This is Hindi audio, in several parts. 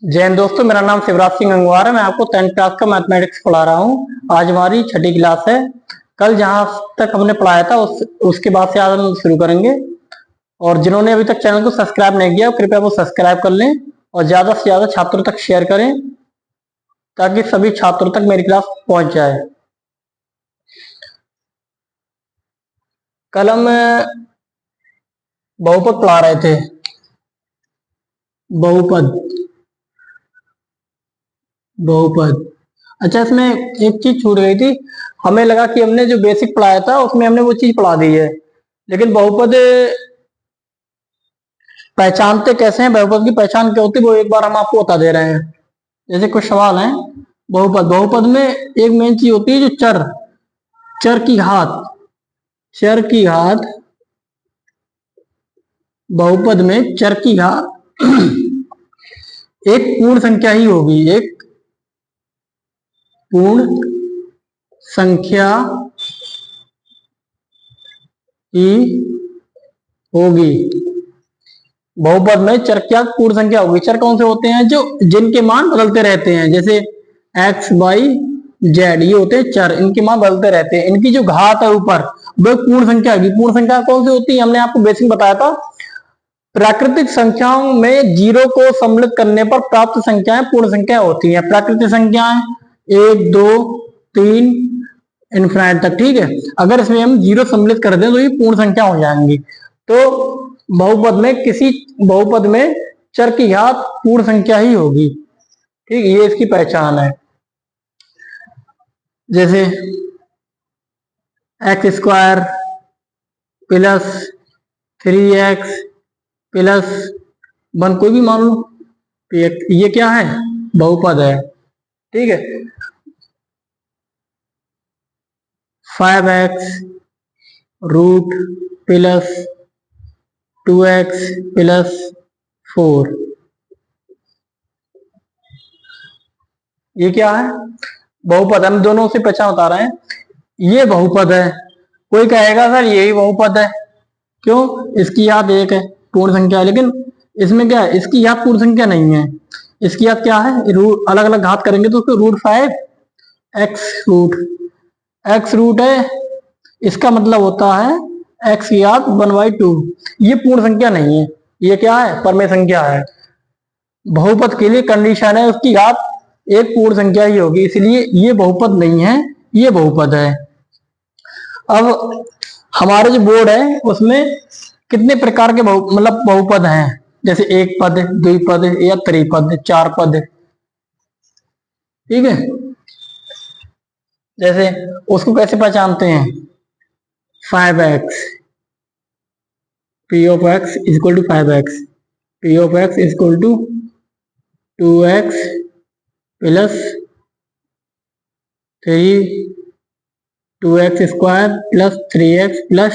जय हिंद दोस्तों, मेरा नाम शिवराज सिंह गंगवार है। मैं आपको 10th क्लास का मैथमेटिक्स पढ़ा रहा हूँ। आज हमारी छठी क्लास है। कल जहां तक हमने पढ़ाया था उसके बाद से आज हम शुरू करेंगे। और जिन्होंने अभी तक चैनल को सब्सक्राइब नहीं किया कृपया वो सब्सक्राइब कर लें और ज्यादा से ज्यादा छात्रों तक शेयर करें ताकि सभी छात्रों तक मेरी क्लास पहुंच जाए। कल हम बहुपद पढ़ा रहे थे। बहुपद बहुपद अच्छा, इसमें एक चीज छूट गई थी। हमें लगा कि हमने जो बेसिक पढ़ाया था उसमें हमने वो चीज पढ़ा दी है, लेकिन बहुपद पहचानते कैसे हैं, बहुपद की पहचान क्या होती है वो एक बार हम आपको बता दे रहे हैं। जैसे कुछ सवाल हैं। बहुपद बहुपद में एक मेन चीज होती है जो चर चर की घात चर की घात बहुपद में चर की घात एक पूर्ण संख्या ही होगी। एक पूर्ण संख्या ही होगी। बहुपद में चर क्या पूर्ण संख्या होगी। चर कौन से होते हैं? जो जिनके मान बदलते रहते हैं, जैसे एक्स वाई जेड, ये होते हैं चर। इनके मान बदलते रहते हैं। इनकी जो घात है ऊपर वो पूर्ण संख्या होगी। पूर्ण संख्या कौन सी होती है? हमने आपको बेसिक बताया था। प्राकृतिक संख्याओं में जीरो को सम्मिलित करने पर प्राप्त संख्याएं पूर्ण संख्या होती है। प्राकृतिक संख्याएं 1 2 3 इनफिनाइट तक, ठीक है। अगर इसमें हम जीरो सम्मिलित कर दें तो ये पूर्ण संख्या हो जाएंगी। तो बहुपद में किसी बहुपद में चर की घात पूर्ण संख्या ही होगी, ठीक। ये इसकी पहचान है। जैसे x square plus 3x plus 1, कोई भी मान लो, ये क्या है? बहुपद है, ठीक है। 5x root plus 2x plus 4, ये क्या है? बहुपद। हम दोनों से पहचान बता रहे हैं। ये बहुपद है। कोई कहेगा सर यही बहुपद है, क्यों? इसकी याद एक है, पूर्ण संख्या है। लेकिन इसमें क्या है? इसकी याद पूर्ण संख्या नहीं है। इसकी याद क्या है? अलग अलग घात करेंगे तो उसको रूट 5 एक्स रूट है। इसका मतलब होता है एक्स की याद 1/2। ये पूर्ण संख्या नहीं है, ये क्या है? परमेय संख्या है। बहुपद के लिए कंडीशन है उसकी घात एक पूर्ण संख्या ही होगी, इसलिए ये बहुपद नहीं है, ये बहुपद है। अब हमारे जो बोर्ड है उसमें कितने प्रकार के मतलब बहुपद हैं? जैसे एक पद, द्विपद या त्रिपद, चार पद, ठीक है। जैसे उसको कैसे पहचानते हैं? 5x p of x is equal to 5x, p of x is equal to 2x plus 2x square plus 3x plus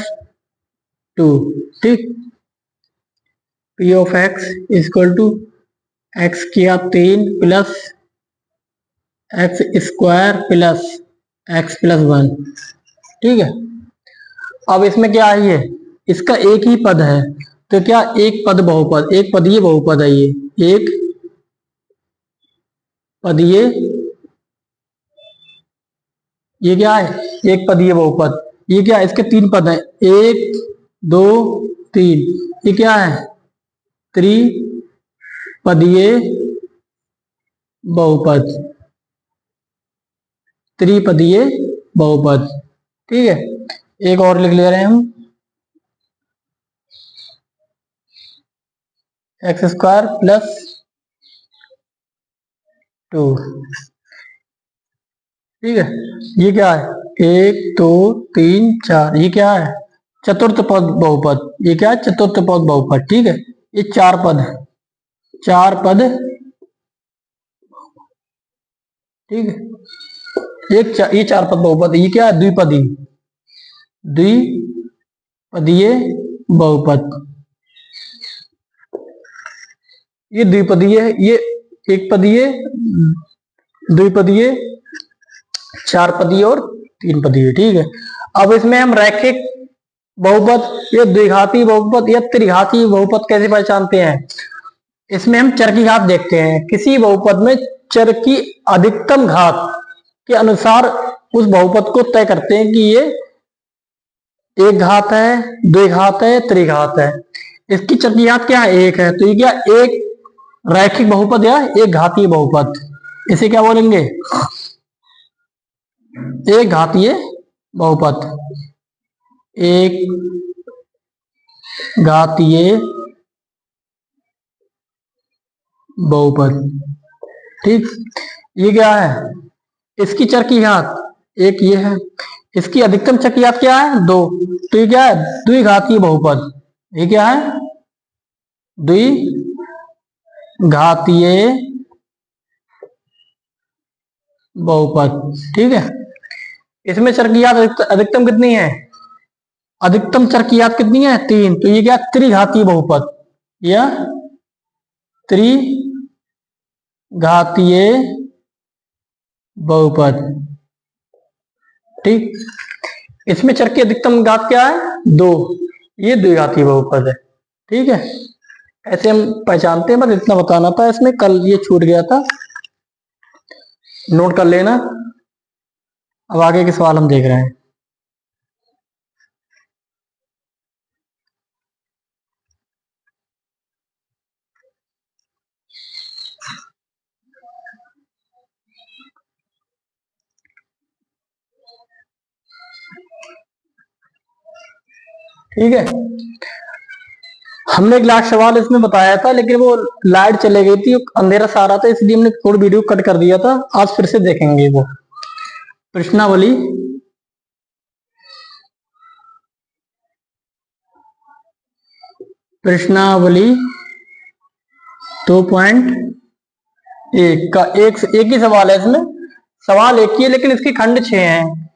2, ठीक। p of x is equal to x किया 3 plus x square plus x plus 1, ठीक है। अब इसमें क्या है? ये इसका एक ही पद है, तो क्या एक पद बहुपद, एक पदीय बहुपद है। ये एक पदीय, ये क्या है? एक पदीय बहुपद। ये क्या है? इसके तीन पद हैं, 1 2 3। ये क्या है? त्रिपदीय बहुपद, त्रिपदीय बहुपद, ठीक है। एक और लिख ले रहे हैं हम, एक्स स्क्वायर प्लस 2, ठीक है। ये क्या है? 1 2 3 4, ये क्या है? चतुर्थ पद बहुपद। ये क्या है? चतुर्थ पद बहुपद, ठीक है। ये चार पद है, चार पद, ठीक है। ये चार पद बहुपद है। ये क्या है? द्विपदी, द्विपदीय बहुपद। ये द्विपदीय है, ये एक पदीय, द्विपदीय, चार पदीय और तीन पदीय, ठीक है। अब इसमें हम रैखिक बहुपद या द्विघाती बहुपद या त्रिघाती बहुपद कैसे पहचानते हैं? इसमें हम चर की घात देखते हैं। किसी बहुपद में चर की अधिकतम घात के अनुसार उस बहुपद को तय करते हैं कि ये एक घात है, द्विघात है, त्रिघात है। इसकी चर की घात क्या है? एक है, तो ये क्या एक रैखिक बहुपद या एक घातीय बहुपद, इसे क्या बोलेंगे? एक घातीय बहुपद, एक घातीय बहुपद। ठीक, ये क्या है? इसकी चर की घात एक ये है, इसकी अधिकतम चर की घात क्या है? दो, तो ये क्या है? द्विघातीय बहुपद। ये क्या है? द्विघातीय बहुपद। ठीक है, इसमें चर की घात अधिकतम कितनी है? अधिकतम चर की घात कितनी है? तीन, तो ये क्या? त्रिघातीय बहुपद या त्रिघातीय बहुपद। ठीक, इसमें चर की अधिकतम घात क्या है? दो, ये द्विघातीय बहुपद है। ठीक है, ऐसे हम पहचानते हैं, बस इतना बताना था। इसमें कल ये छूट गया था, नोट कर लेना। अब आगे के सवाल हम देख रहे हैं। ठीक है, हमने एक लास्ट सवाल इसमें बताया था, लेकिन वो लाइट चले गई थी, अंधेरा सा आ रहा था, इसलिए हमने थोड़ी वीडियो कट कर दिया था। आज फिर से देखेंगे वो प्रश्नावली। प्रश्नावली 2.1 का एक ही सवाल है। इसमें सवाल एक ही है, लेकिन इसके खंड 6 हैं।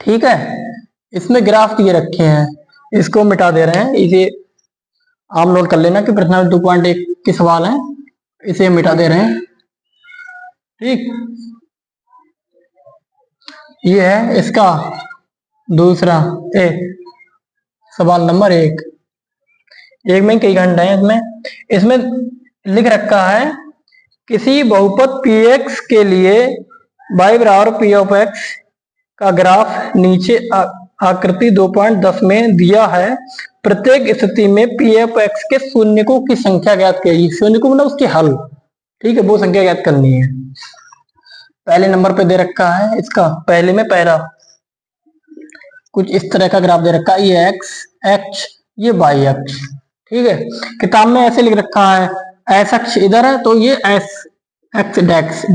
ठीक है, इसमें ग्राफ दिए रखे हैं, इसको मिटा दे रहे हैं। इसे आप नोट कर लेना कि प्रश्नावली 2.1 के सवाल है, इसे मिटा दे रहे हैं। ठीक, ये है इसका दूसरा सवाल नंबर 1। एक में कई खंड है। इसमें लिख रखा है किसी बहुपद px के लिए y बराबर p ऑफ x का ग्राफ नीचे आकृति 2.10 में दिया है। प्रत्येक स्थिति में p ऑफ x के शून्यकों की संख्या ज्ञात कीजिए। शून्यकों मतलब उसके हल। ठीक है, वो संख्या ज्ञात करनी है। पहले नंबर पे दे रखा है इसका, पहले में पहला कुछ इस तरह का ग्राफ दे रखा है, ये x, ये y अक्ष। ठीक है, किताब में ऐसे लिख रखा है, x अक्ष इधर है तो ये x डैश,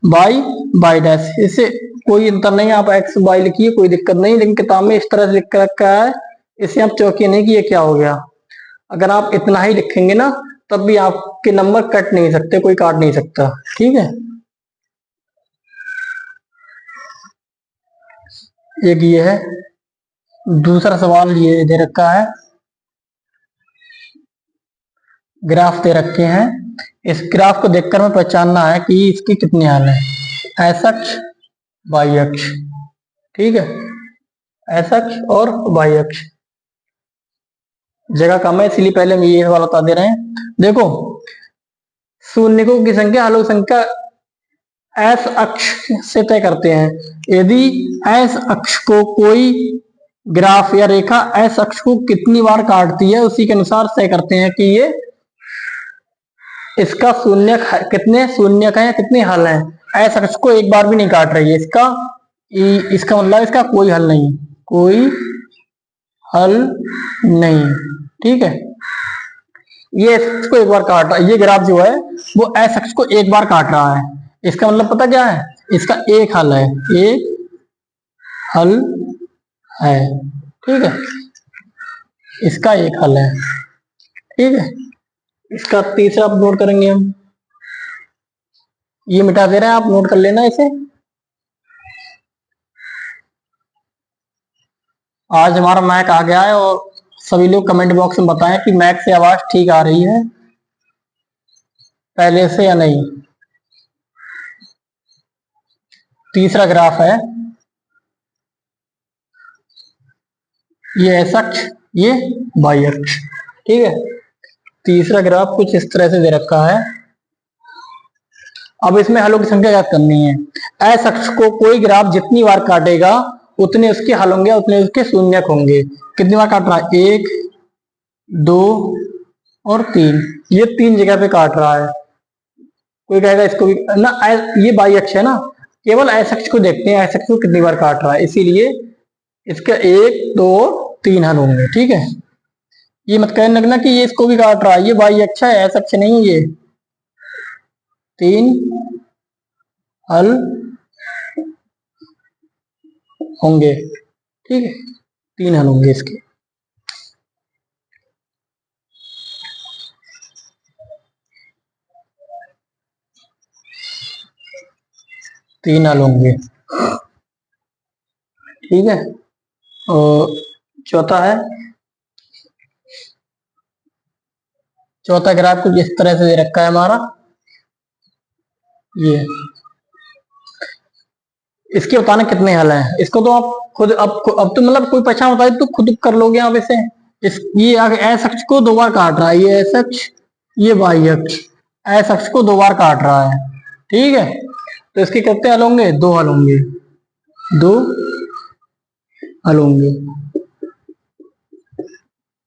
y डैश। इससे कोई अंतर नहीं, आप x y लिखिए, कोई दिक्कत नहीं, लेकिन किताब में इस तरह से लिख रखा है, इससे आप चौंकिए नहीं कि ये क्या हो गया। अगर आप इतना ही लिखेंगे ना, तब भी आपके नंबर कट नहीं सकते, कोई काट नहीं सकता। ठीक है, एक ये है। दूसरा सवाल ये दे रखा है, ग्राफ दे रखे हैं। इस ग्राफ को देखकर हमें पहचानना है कि इसकी कितनी हाल है। x अक्ष, y अक्ष। ठीक है, x अक्ष और y अक्ष। जगह कम है, इसलिए पहले हम ये वाला बता दे रहे हैं। देखो, शून्यकों की संख्या हल संख्या s अक्ष से तय करते हैं। यदि s अक्ष को कोई ग्राफ या रेखा s अक्ष को कितनी बार काटती है, उसी के अनुसार तय करते हैं कि ये इसका शून्य कितने शून्यक है, कितने हल है। s अक्ष को एक बार भी नहीं काट रही है, इसका मतलब इसका कोई हल नहीं, कोई हल नहीं। ठीक है, ये x को एक बार काट रहा है, ये ग्राफ जो है वो s अक्ष को एक बार काट रहा है। इसका मतलब पता क्या है? इसका एक हल है, एक हल है। ठीक है, इसका एक हल है। ठीक है, इसका तीसरा आप नोट करेंगे हम, ये मिटा दे रहे हैं, आप नोट कर लेना इसे। आज हमारा मैक आ गया है, और सभी लोग कमेंट बॉक्स में बताएं कि मैक से आवाज ठीक आ रही है पहले से या नहीं। तीसरा ग्राफ है, ये x अक्ष, ये y अक्ष। ठीक है, तीसरा ग्राफ कुछ इस तरह से दे रखा है। अब इसमें हलों की संख्या ज्ञात करनी है। एस अक्ष को कोई ग्राफ जितनी बार काटेगा उतने उसके हल होंगे, उतने उसके शून्यक होंगे। कितनी बार काट रहा है? 1, 2 और 3। ये 3 जगह पे काट रहा है। कोई कहेगा इसको भी ना, ये बाई अक्ष है ना, केवल एस अक्ष को देखते हैं, एस अक्ष को कितनी बार काट रहा है, इसीलिए इसका 1, 2, 3 हल होंगे। ठीक है, ये मत कहने लगना कि ये इसको भी काट रहा है, ये बाई अक्ष है, एस अक्ष नहीं है। ये 3 हल होंगे। ठीक है, 3 हल होंगे इसके। तीन हल होंगे। ठीक है, और चौथा है, चौथा ग्राफ कुछ इस तरह से दे रखा है हमारा। ये इसके बताना कितने हल हैं, इसको तो आप खुद अब तो मतलब कोई पहचान बताए तो खुद कर लोगे आप इसे। ये एस अक्ष को 2 बार काट रहा है, ये एस अक्ष, ये वाई अक्ष एस अक्ष को 2 बार काट रहा है। ठीक है, तो इसके कितने हल होंगे? 2 हल होंगे, 2 हल होंगे।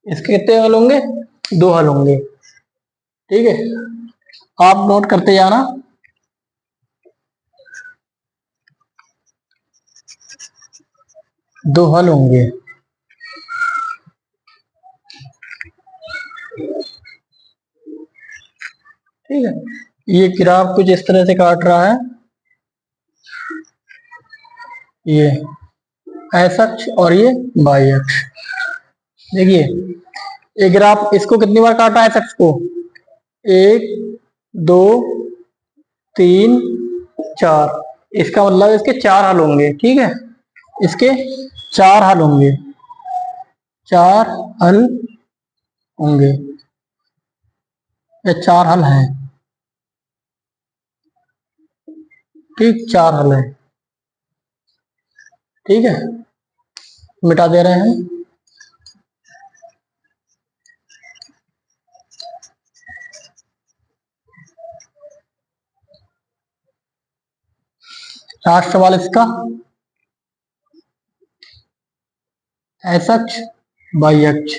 इसके कितने हल होंगे? 2 हल होंगे। ठीक है, आप नोट करते जाना। दो हल होंगे। ठीक है, ये ग्राफ कुछ इस तरह से काट रहा है। ये एक्स अक्ष और ये वाई अक्ष। देखिए ये ग्राफ इसको कितनी बार काटा है? एक्स अक्ष को 1, 2, 3, 4। इसका मतलब इसके 4 हल होंगे। ठीक है, इसके 4 हल होंगे, 4 हल होंगे, ये 4 हल हैं। ठीक, 4 हल है। ठीक है, मिटा दे रहे हैं। लास्ट सवाल इसका, एक्स अक्ष वाई अक्ष।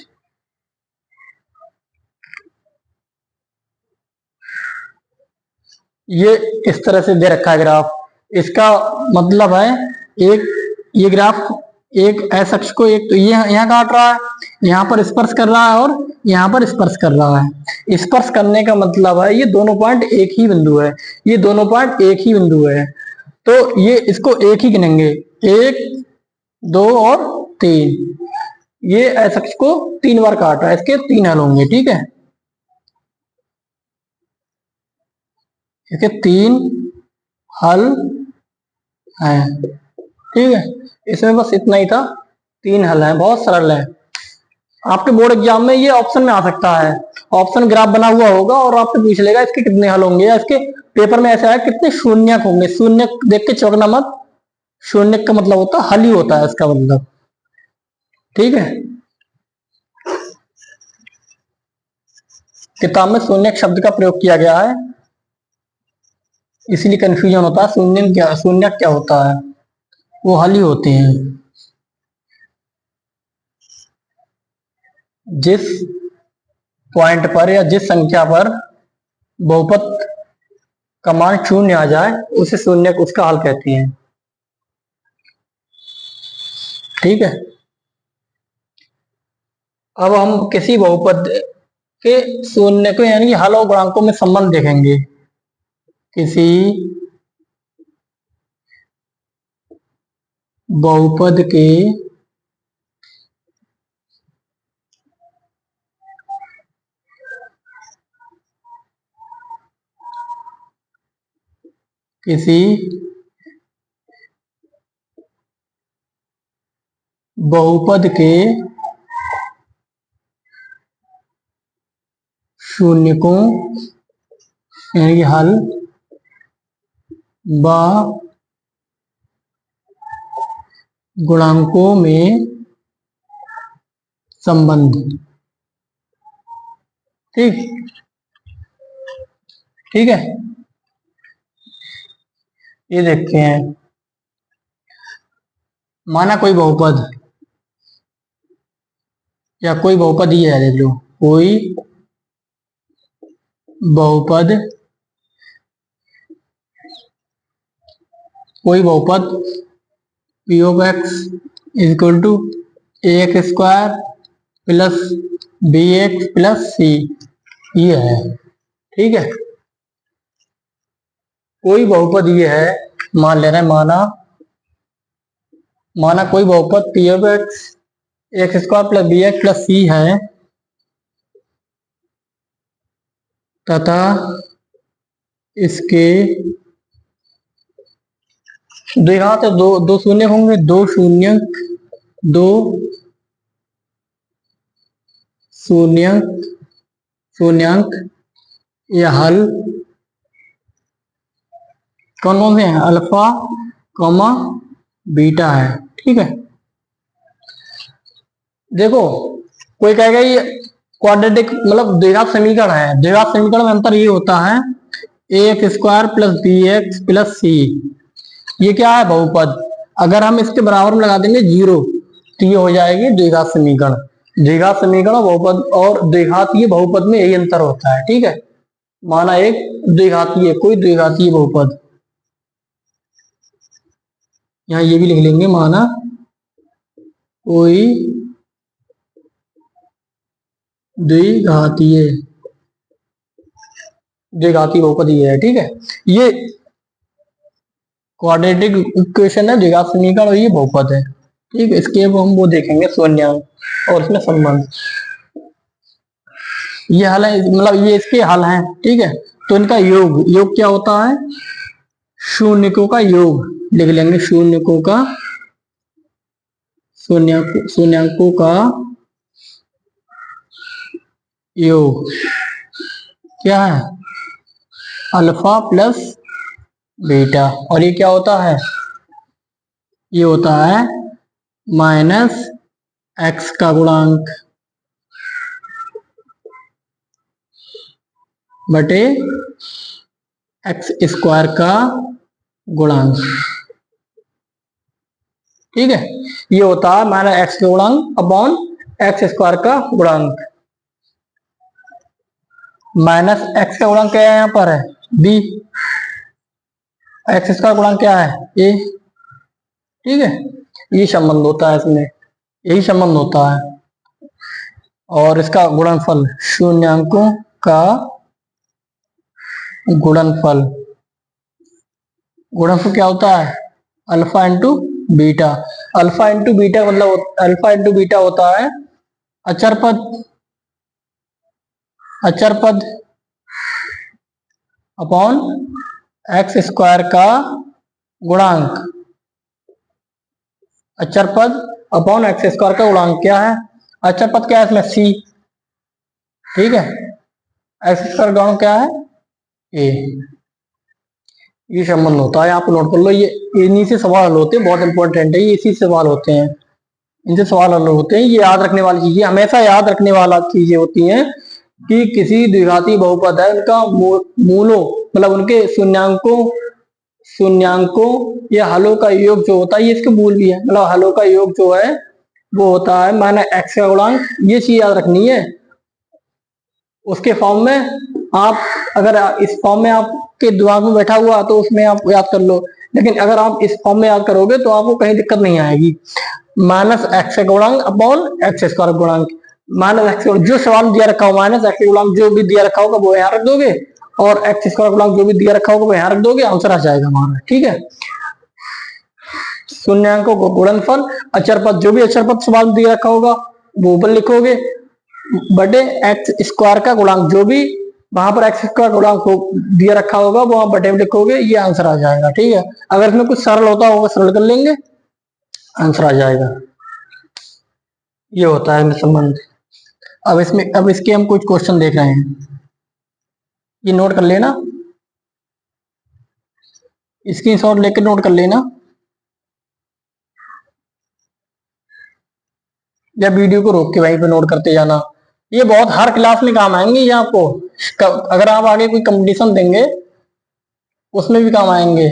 ये इस तरह से दे रखा है ग्राफ। इसका मतलब है एक ये ग्राफ एक एस अक्ष को, एक तो ये यहाँ काट रहा है, यहाँ पर स्पर्श कर रहा है और यहाँ पर स्पर्श कर रहा है। स्पर्श करने का मतलब है ये दोनों पॉइंट एक ही बिंदु है, ये दोनों पॉइंट एक ही बिंदु है, तो ये इसको एक ही गिनेंगे। 1, 2 और 3। ये एस अक्ष को 3 बार काट रहा है, इसके 3 हल होंगे। ठीक है, इसके 3 हल हैं। ठीक है, इसमें बस इतना ही था, 3 हल हैं, बहुत सरल है। आपके बोर्ड एग्जाम में ये ऑप्शन में आ सकता है, ऑप्शन ग्राफ बना हुआ होगा और आपसे पूछ लेगा इसके कितने हल होंगे, या इसके पेपर में ऐसा है कितने शून्यक होंगे। शून्यक देख के चौंकना मत, शून्यक का मतलब होता है हल ही होता है इसका मतलब। ठीक है, किताब में शून्यक शब्द का प्रयोग किया गया है, इसीलिए कंफ्यूजन होता है। शून्यक क्या होता है? वो हल ही होते हैं। जिस पॉइंट पर या जिस संख्या पर बहुपद का मान शून्य आ जाए उसे शून्यक, उसका हल कहते हैं। ठीक है, अब हम किसी बहुपद के शून्य को यानी कि हल और गुणांकों में संबंध देखेंगे। किसी बहुपद के किसी बहुपद के शून्यकों यानी कि हल व गुणांकों में संबंध। ठीक ठीक है, ये देखते हैं। माना कोई बहुपद या कोई बहुपद ही है, देख लो कोई बहुपद, कोई बहुपद P of X is equal to A X square plus B X plus C, ये है। ठीक है, कोई बहुपद ये है, मान ले रहे हैं, माना कोई बहुपद P of X X square plus B X plus C है तथा इसके दो घात है, दो शून्य होंगे, दो शून्यंक या हल कौन कौन से हैं, अल्फा कॉमा बीटा है। ठीक है, देखो कोई कहेगा ये क्वाड्रेटिक मतलब द्विघात समीकरण है, द्विघात समीकरण में अंतर ये होता है A X square plus B X plus C, ये क्या है, बहुपद। अगर हम इसके बराबर में लगा देंगे 0 तो ये हो जाएगी द्विघात समीकरण। द्विघात समीकरण बहुपद और द्विघातीय बहुपद में यही अंतर होता है। ठीक है, माना एक द्विघातीय, कोई द्विघातीय बहुपद, यहाँ ये भी लिख लेंगे, माना कोई द्विघातीय बहुपद ये है। ठीक है, ये क्वाड्रेटिक इक्वेशन है, द्विघात समीकरण, और ये बहुपद है। ठीक है, इसके हम वो देखेंगे शून्यांक और इसमें संबंध, ये हल है, मतलब ये इसके हल हैं। ठीक है, तो इनका योग क्या होता है, शून्यकों का योग लिख लेंगे, शून्यकों का योग क्या है, अल्फा प्लस बीटा, और ये क्या होता है, ये होता है माइनस एक्स का गुणांक बटे एक्स स्क्वायर का गुणांक। ठीक है, ये होता है माइनस एक्स का गुणांक अपॉन एक्स स्क्वायर का गुणांक। माइनस एक्स का गुणांक क्या है, यहाँ पर है बी, एक्स स्क्वायर गुणांक क्या है ए। ठीक है, ये संबंध होता है, इसमें यही संबंध होता है। और इसका गुणनफल, शून्यांकों का गुणनफल, गुणनफल क्या होता है, alpha into beta. Alpha into beta मतलब अल्फा इंटू बीटा होता है अचर पद अपॉन एक्स स्क्वायर का गुणांक, अचर पद अपॉन एक्स स्क्वायर का गुणांक क्या है, अचर पद क्या है इसमें सी। ठीक है, एक्स स्क्वायर गुणांक क्या है ए, ये संबंध होता है, आप नोट कर लो, ये इन्हीं से सवाल हल होते हैं, बहुत इंपॉर्टेंट है, ये इसी से सवाल होते हैं, इनसे सवाल हल होते हैं। ये याद रखने वाली चीजें, हमेशा याद रखने वाला चीजें होती हैं कि किसी द्विघाती बहुपद है, उनका मूलों मतलब उनके शून्यांकों या हलों का योग जो होता है, ये इसके मूल भी है, मतलब हलों का योग जो है वो होता है माइनस एक्स का गुणांक। ये चीज याद रखनी है। उसके फॉर्म में आप, अगर इस फॉर्म में आपके दिमाग में बैठा हुआ तो उसमें आप याद कर लो, लेकिन अगर आप इस फॉर्म में याद करोगे तो आपको कहीं दिक्कत नहीं आएगी। माइनस एक्स का गुणांक अपॉन एक्स स्क्वायर गुणांक, माइनस एक्स जो सवाल दिया रखा हो, माइनस एक्स गुणांक जो भी दिया रखा होगा वो यहाँ रख दोगे, और एक्स स्क्वायर गुणांक जो भी दिया रखा होगा वो यहाँ रख दोगे, आंसर आ जाएगा हमारा। ठीक है, शून्यांकों को गुणनफल, अचर पद जो भी अचर पद सवाल दिया रखा होगा वो ऊपर लिखोगे, बटे एक्स स्क्वायर का गुणांक जो भी वहां पर एक्स स्क्वायर गुणांक दिया रखा होगा वो वहां बटे में लिखोगे, ये आंसर आ जाएगा। ठीक है, अगर इसमें कुछ सरल होता होगा सरल कर लेंगे, आंसर आ जाएगा। ये होता है संबंध। अब इसके हम कुछ क्वेश्चन देख रहे हैं, ये नोट कर लेना, स्क्रीनशॉट लेकर नोट कर लेना, या वीडियो को रोक के वहीं पे नोट करते जाना, ये बहुत हर क्लास में काम आएंगे ये आपको। अगर आप आगे कोई कंपटीशन देंगे उसमें भी काम आएंगे।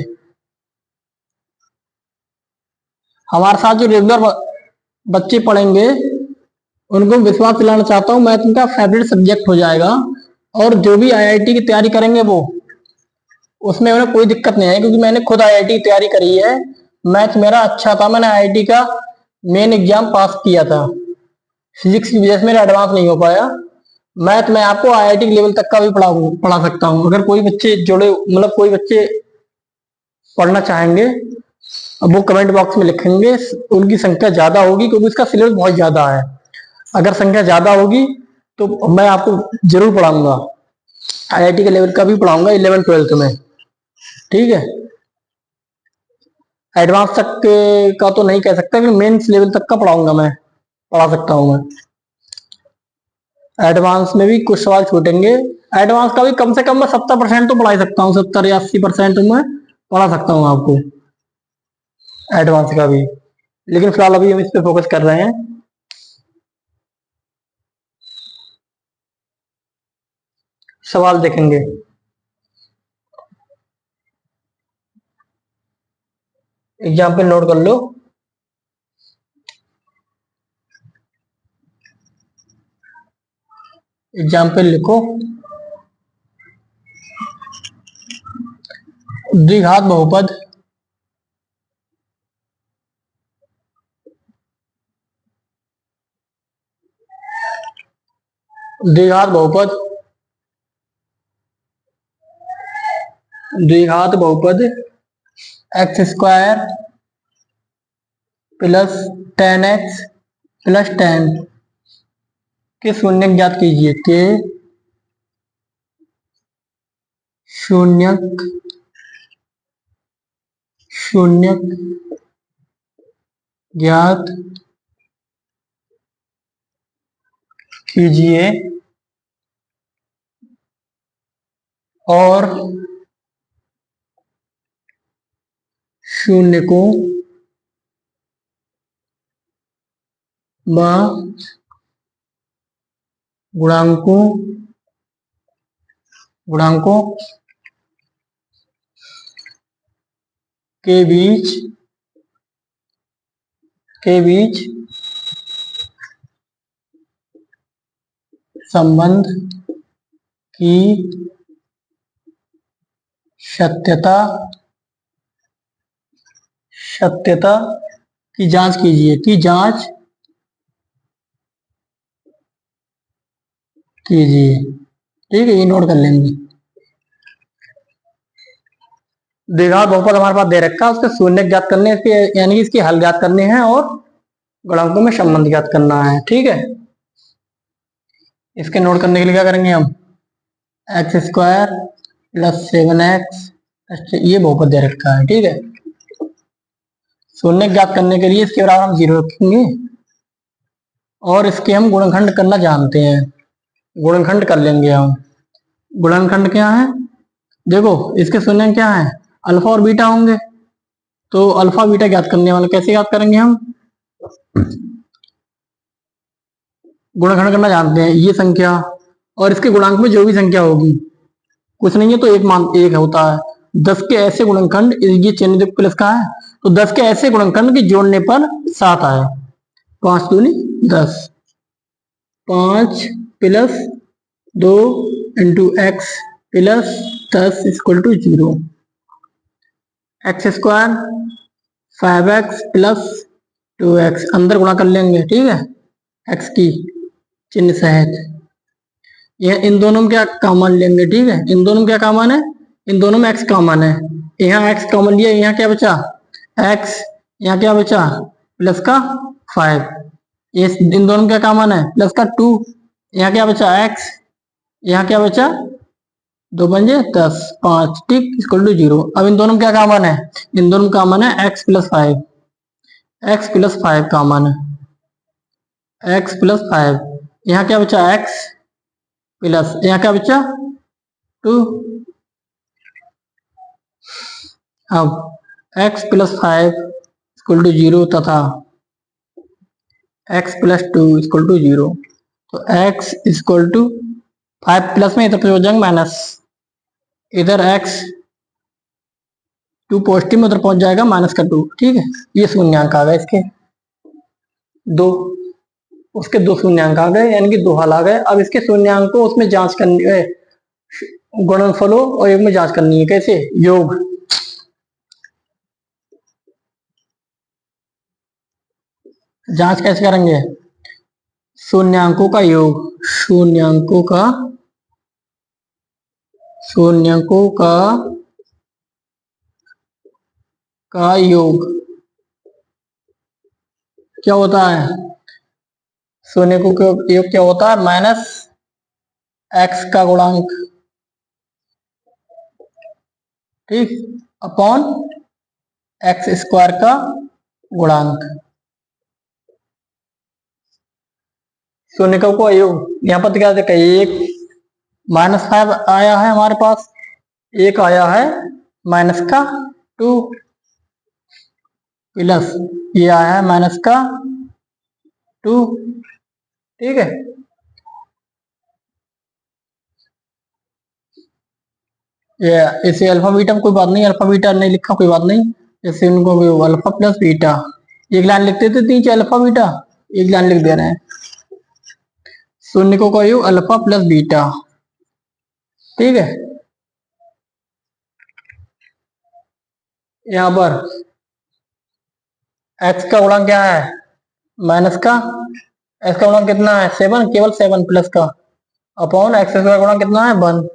हमारे साथ जो रेगुलर बच्चे पढ़ेंगे उनको विश्वास दिलाना चाहता हूँ, मैथ उनका फेवरेट सब्जेक्ट हो जाएगा। और जो भी आईआईटी की तैयारी करेंगे वो, उसमें उन्हें कोई दिक्कत नहीं है, क्योंकि मैंने खुद आईआईटी की तैयारी करी है। मैथ मेरा अच्छा था, मैंने आईआईटी का मेन एग्जाम पास किया था। फिजिक्स की वजह से मेरा एडवांस नहीं हो पाया। मैथ मैं आपको आईआईटी लेवल तक का भी पढ़ा सकता हूँ। अगर कोई बच्चे जुड़े, मतलब कोई बच्चे पढ़ना चाहेंगे, अब वो कमेंट बॉक्स में लिखेंगे। उनकी संख्या ज्यादा होगी क्योंकि इसका सिलेबस बहुत ज्यादा है। अगर संख्या ज्यादा होगी तो मैं आपको जरूर पढ़ाऊंगा, आईआईटी के लेवल का भी पढ़ाऊंगा 11th-12th में, ठीक है। एडवांस तक का तो नहीं कह सकता, कि मेंस लेवल तक का पढ़ाऊंगा, मैं पढ़ा सकता हूँ मैं। एडवांस में भी कुछ सवाल छूटेंगे। एडवांस का भी कम से कम मैं 70% तो पढ़ा ही सकता हूँ, 70 या 80% मैं पढ़ा सकता हूँ आपको एडवांस का भी। लेकिन फिलहाल अभी हम इस पे फोकस कर रहे हैं। सवाल देखेंगे। एग्जाम्पल नोट कर लो। एग्जाम्पल लिखो। द्विघात बहुपद द्विघात बहुपद द्विघात बहुपद x square plus 10x plus 10 के शून्य ज्ञात कीजिए। के शून्यक ज्ञात कीजिए और शून्य को गुणांकों के बीच संबंध की सत्यता की जांच कीजिए। ठीक है, ये नोट कर लेंगे। द्विघात बहुपद हमारे पास दे रखा है, उसके शून्य ज्ञात करने, इसके यानी कि इसके हल ज्ञात करने हैं और गुणांकों में संबंध ज्ञात करना है, ठीक है। इसके नोट करने के लिए क्या करेंगे हम, एक्स स्क्वायर प्लस 7x, ये बहुपद दे रखा है, ठीक है। शून्य ज्ञात करने के लिए इसके बराबर हम 0 रखेंगे और इसके हम गुणनखंड करना जानते हैं। गुणनखंड कर लेंगे हम। गुणनखंड क्या है, देखो इसके शून्य क्या है, अल्फा और बीटा होंगे। तो अल्फा बीटा ज्ञात करने वाले कैसे ज्ञात करेंगे हम, गुणनखंड करना जानते हैं। ये संख्या और इसके गुणांक में जो भी संख्या होगी, कुछ नहीं है तो एक होता है। 10 के ऐसे गुणनखंड, ये चिन्ह प्लस का है, तो 10 के ऐसे गुणनखंड के जोड़ने पर 7 आए। 5 दूनी 10, 5 plus 2 into x plus 10 equal to 0। X square 5x plus 2x, अंदर गुणा कर लेंगे, ठीक है, x की चिन्ह सहित। यह इन दोनों में क्या कॉमन लेंगे, ठीक है, इन दोनों में क्या कॉमन है, इन दोनों में x कॉमन है। यहाँ x कॉमन लिया, यहाँ क्या बचा x, यहाँ क्या बचा प्लस का 5, ये इन दोनों में क्या कॉमन है, प्लस का 2, यहाँ क्या बचा x, यहाँ क्या बचा 2 पंजे 10, 5, ठीक, इक्वल टू 0। अब इन दोनों में क्या कॉमन है, इन दोनों में कॉमन है x plus 5, x plus 5 common है, x प्लस 5, यहाँ क्या बचा x प्लस, यहाँ क्या बचा 2। अब x प्लस 5 इक्वल टू 0 तथा x प्लस 2 इक्वल टू 0। तो x इक्वल टू 5 प्लस में इधर हो जाएंगे माइनस, इधर x 2 पॉजिटिव में उधर पहुंच जाएगा माइनस का 2। ठीक है, ये शून्यांक आ गए इसके दो, उसके दो शून्यांक आ गए, यानी कि दो हल आ गए। अब इसके शून्यांक को उसमें जांच करनी है, गुणनफलों और एक में जांच करनी है। कैसे? योग। जांच कैसे करेंगे? शून्यांकों का योग, शून्यांकों का योग क्या होता है? शून्यांकों का योग क्या होता है? माइनस एक्स का गुणांक, ठीक, अपॉन एक्स स्क्वायर का गुणांक। शून्यकों का योग यहाँ पर क्या देखा, एक -5 आया है हमारे पास, एक आया है माइनस का 2 प्लस ये आया है माइनस का 2। ठीक है, ये इसे अल्फा बीटा में कोई बात नहीं, अल्फा बीटा नहीं लिखा कोई बात नहीं, जैसे उनको अल्फा प्लस बीटा, एक लाइन लिखते थे नीचे अल्फा बीटा, एक लाइन लिख दे रहे हैं शून्यकों का योग अल्फा प्लस बीटा। ठीक है, यहां पर x का गुणांक क्या है? माइनस का, x का गुणांक कितना है? 7, केवल 7 प्लस का, अपॉन एक्स का गुणांक कितना है? 1।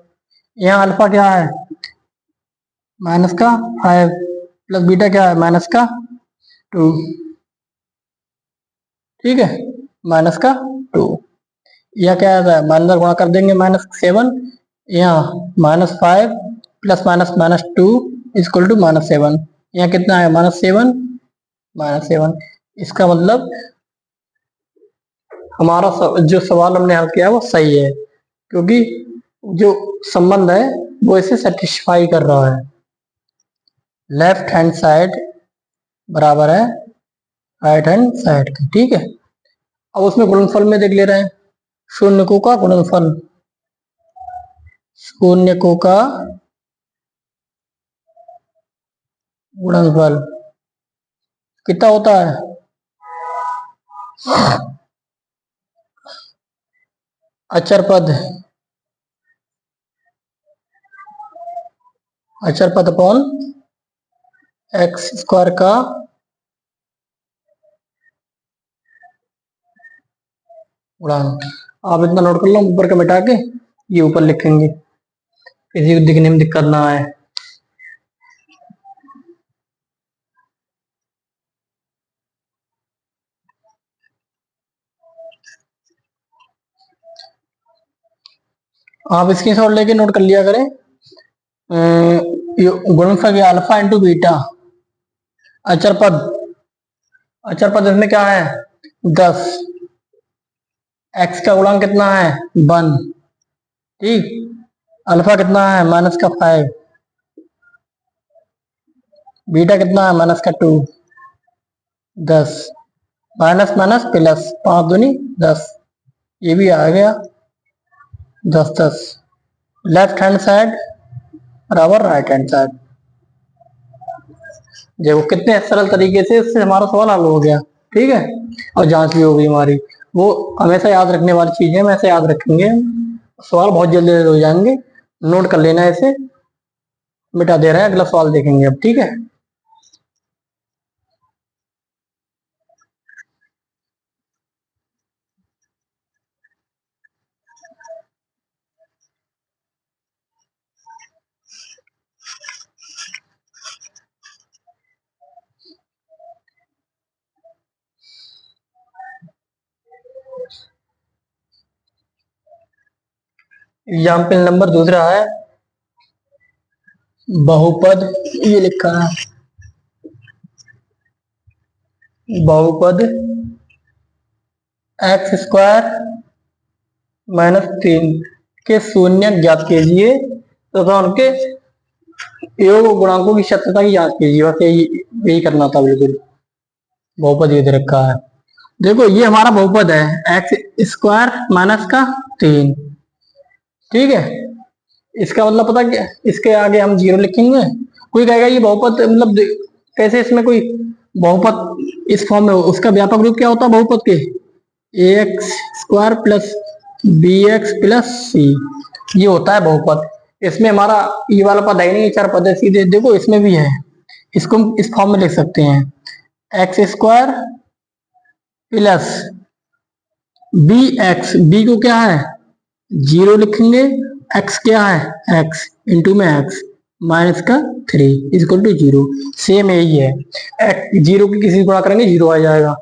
यहाँ अल्फा क्या है? माइनस का 5 प्लस बीटा क्या है? माइनस का 2। ठीक है, माइनस का 2। यह क्या है? माइनस गुणा कर देंगे -7, यहाँ -5 प्लस -2 इक्वल टू -7। यहाँ कितना है? -7। इसका मतलब हमारा जो सवाल हमने हल किया है वो सही है, क्योंकि जो संबंध है वो इसे सेटिस्फाई कर रहा है। लेफ्ट हैंड साइड बराबर है राइट हैंड साइड के। ठीक है, अब उसमें गुणनफल में देख ले रहे हैं, शून्यकों का गुणनफल, शून्यकों का गुणनफल कितना होता है? अचर पद अपॉन एक्स स्क्वायर का गुणांक। आप इतना नोट कर लो, ऊपर का मिटा के ये ऊपर लिखेंगे, किसी को दिखने में दिक्कत ना आए। आप स्क्रीनशॉट लेके नोट कर लिया करें। गुणनफल अल्फा इंटू बीटा, अचर पद इसमें क्या है? 10, एक्स का गुणांक कितना है? 1। ठीक, अल्फा कितना है? माइनस का 5, बीटा कितना है? माइनस का 2, 10, माइनस माइनस प्लस, 5 दूनी 10, ये भी आ गया 10। लेफ्ट हैंड साइड बराबर राइट हैंड साइड। देखो कितने सरल तरीके से इससे हमारा सवाल हल हो गया। ठीक है, और जांच भी हो गई हमारी। वो हमेशा याद रखने वाली चीज है, हमेशा याद रखेंगे, सवाल बहुत जल्दी हो जाएंगे। नोट कर लेना, इसे मिटा दे रहे हैं, अगला सवाल देखेंगे अब। ठीक है, एग्जाम्पल नंबर दूसरा है बहुपद, ये लिखा है बहुपद एक्स स्क्वायर -3 के शून्य ज्ञात कीजिए तथा उनके योग गुणांकों की सत्यता की जांच कीजिए। बस यही करना था बिल्कुल। बहुपद ये दे रखा है, देखो ये हमारा बहुपद है एक्स स्क्वायर माइनस का 3, ठीक है। इसका मतलब पता क्या, इसके आगे हम 0 लिखेंगे। कोई कहेगा ये बहुपद मतलब कैसे, इसमें कोई बहुपद इस फॉर्म में उसका व्यापक रूप क्या होता है बहुपद के, A X square plus B X plus C, ये होता है बहुपद। इसमें हमारा ये वाला पद है नहीं, चार पद है सीधे, देखो इसमें भी है। इसको हम इस फॉर्म में लिख सकते हैं, x square plus B x, B को क्या है 0 लिखेंगे, एक्स क्या है एक्स इंटू में एक्स माइनस का 3 इक्वल टू 0। सेम यही है, 0 की किसी गुणा करेंगे 0 आ जाएगा,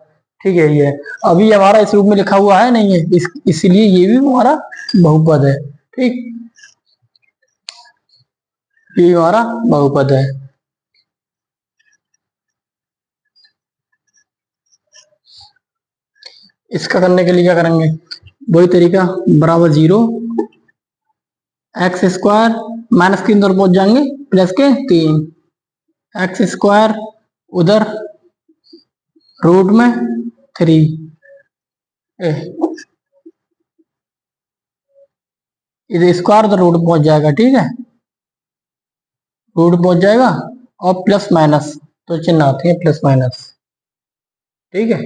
ठीक है। ये अभी हमारा इस रूप में लिखा हुआ है नहीं है, इसलिए ये भी हमारा बहुपद है, ठीक, ये हमारा बहुपद है। इसका करने के लिए क्या करेंगे, वही तरीका, बराबर 0, एक्स स्क्वायर माइनस की अंदर पहुंच जाएंगे प्लस के 3, एक्स स्क्वायर उधर रूट में 3, इधर स्क्वायर उधर रूट पहुंच जाएगा, ठीक है, रूट पहुंच जाएगा और प्लस माइनस तो चिन्ह आते हैं प्लस माइनस, ठीक है,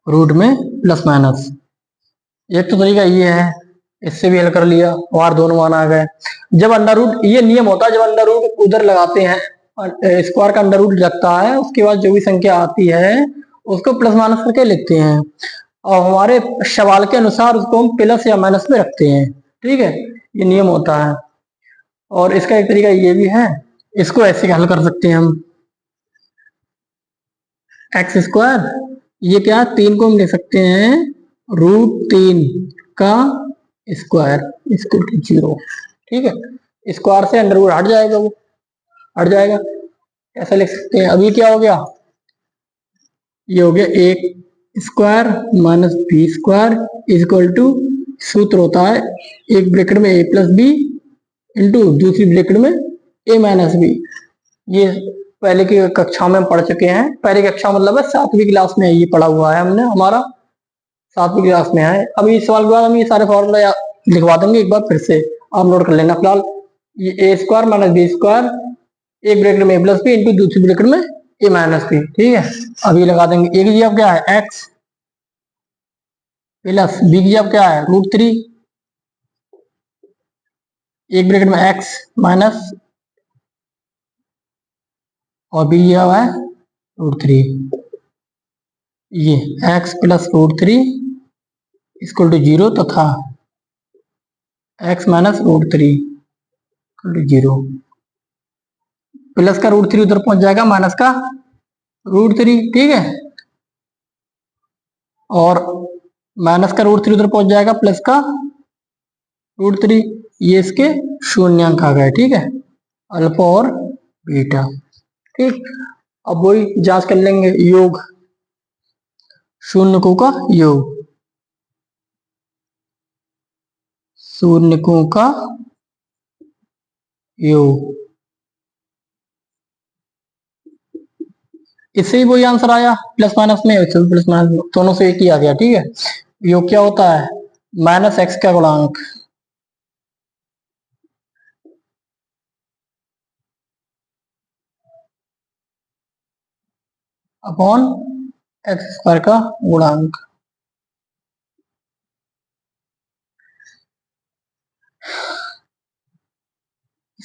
रूट में प्लस माइनस। एक तो तरीका ये है, इससे भी हल कर लिया और दोनों मान आ गए। जब अंडर रूट, ये नियम होता है, जब अंडर रूट उधर लगाते हैं, स्क्वायर का अंडर रूट लगता है, उसके बाद जो भी संख्या आती है उसको प्लस माइनस करके लिखते हैं, और हमारे सवाल के अनुसार उसको हम प्लस या माइनस में रखते हैं, ठीक है, ये नियम होता है। और इसका एक तरीका ये भी है, इसको ऐसे हल कर सकते हैं हम, एक्स स्क्वायर, ये क्या 3 को हम ले सकते हैं √3 का स्क्वायर इसको 0, ठीक है, स्क्वायर से अंडर रूट हट जाएगा, वो हट जाएगा, ऐसा लिख सकते हैं। अभी क्या हो गया, ये हो गया एक square minus B square equal to, सूत्र होता है एक ब्रैकेट में a प्लस बी इंटू दूसरी ब्रैकेट में a माइनस बी। ये पहले की कक्षा में हम पढ़ चुके हैं, पहले कक्षा मतलब है 7वीं क्लास में ये पढ़ा हुआ है हमने, हमारा 7वीं क्लास में है। अभी इस सवाल के बाद हम ये सारे फॉर्मूला लिखवा देंगे एक बार फिर से, आप नोट कर लेना। फिलहाल ये ए स्क्वायर माइनस बी स्क्वायर, एक ब्रैकेट में a प्लस बी इंटू दूसरी ब्रैकेट में a माइनस बी, ठीक है। अभी लगा देंगे, एक जी अब क्या है x प्लस बी की अब क्या है √3, एक ब्रैकेट में x माइनस और बी दिया हुआ है √3, ये x प्लस √3 इक्वल टू 0 तथा x minus √3 equal to 0। Plus का √3 उधर पहुंच जाएगा माइनस का √3, ठीक है, और माइनस का √3 उधर पहुंच जाएगा प्लस का √3, ये इसके शून्यांक आ गए, ठीक है, अल्फा और बीटा, ठीक। अब वही जांच कर लेंगे, योग शून्यकों का योग, शून्यकों का योग, इससे ही वही आंसर आया प्लस माइनस में, प्लस माइनस दोनों से एक ही आ गया, ठीक है। योग क्या होता है माइनस एक्स का गुणांक अपॉन एक्स स्क्वायर का गुणांक।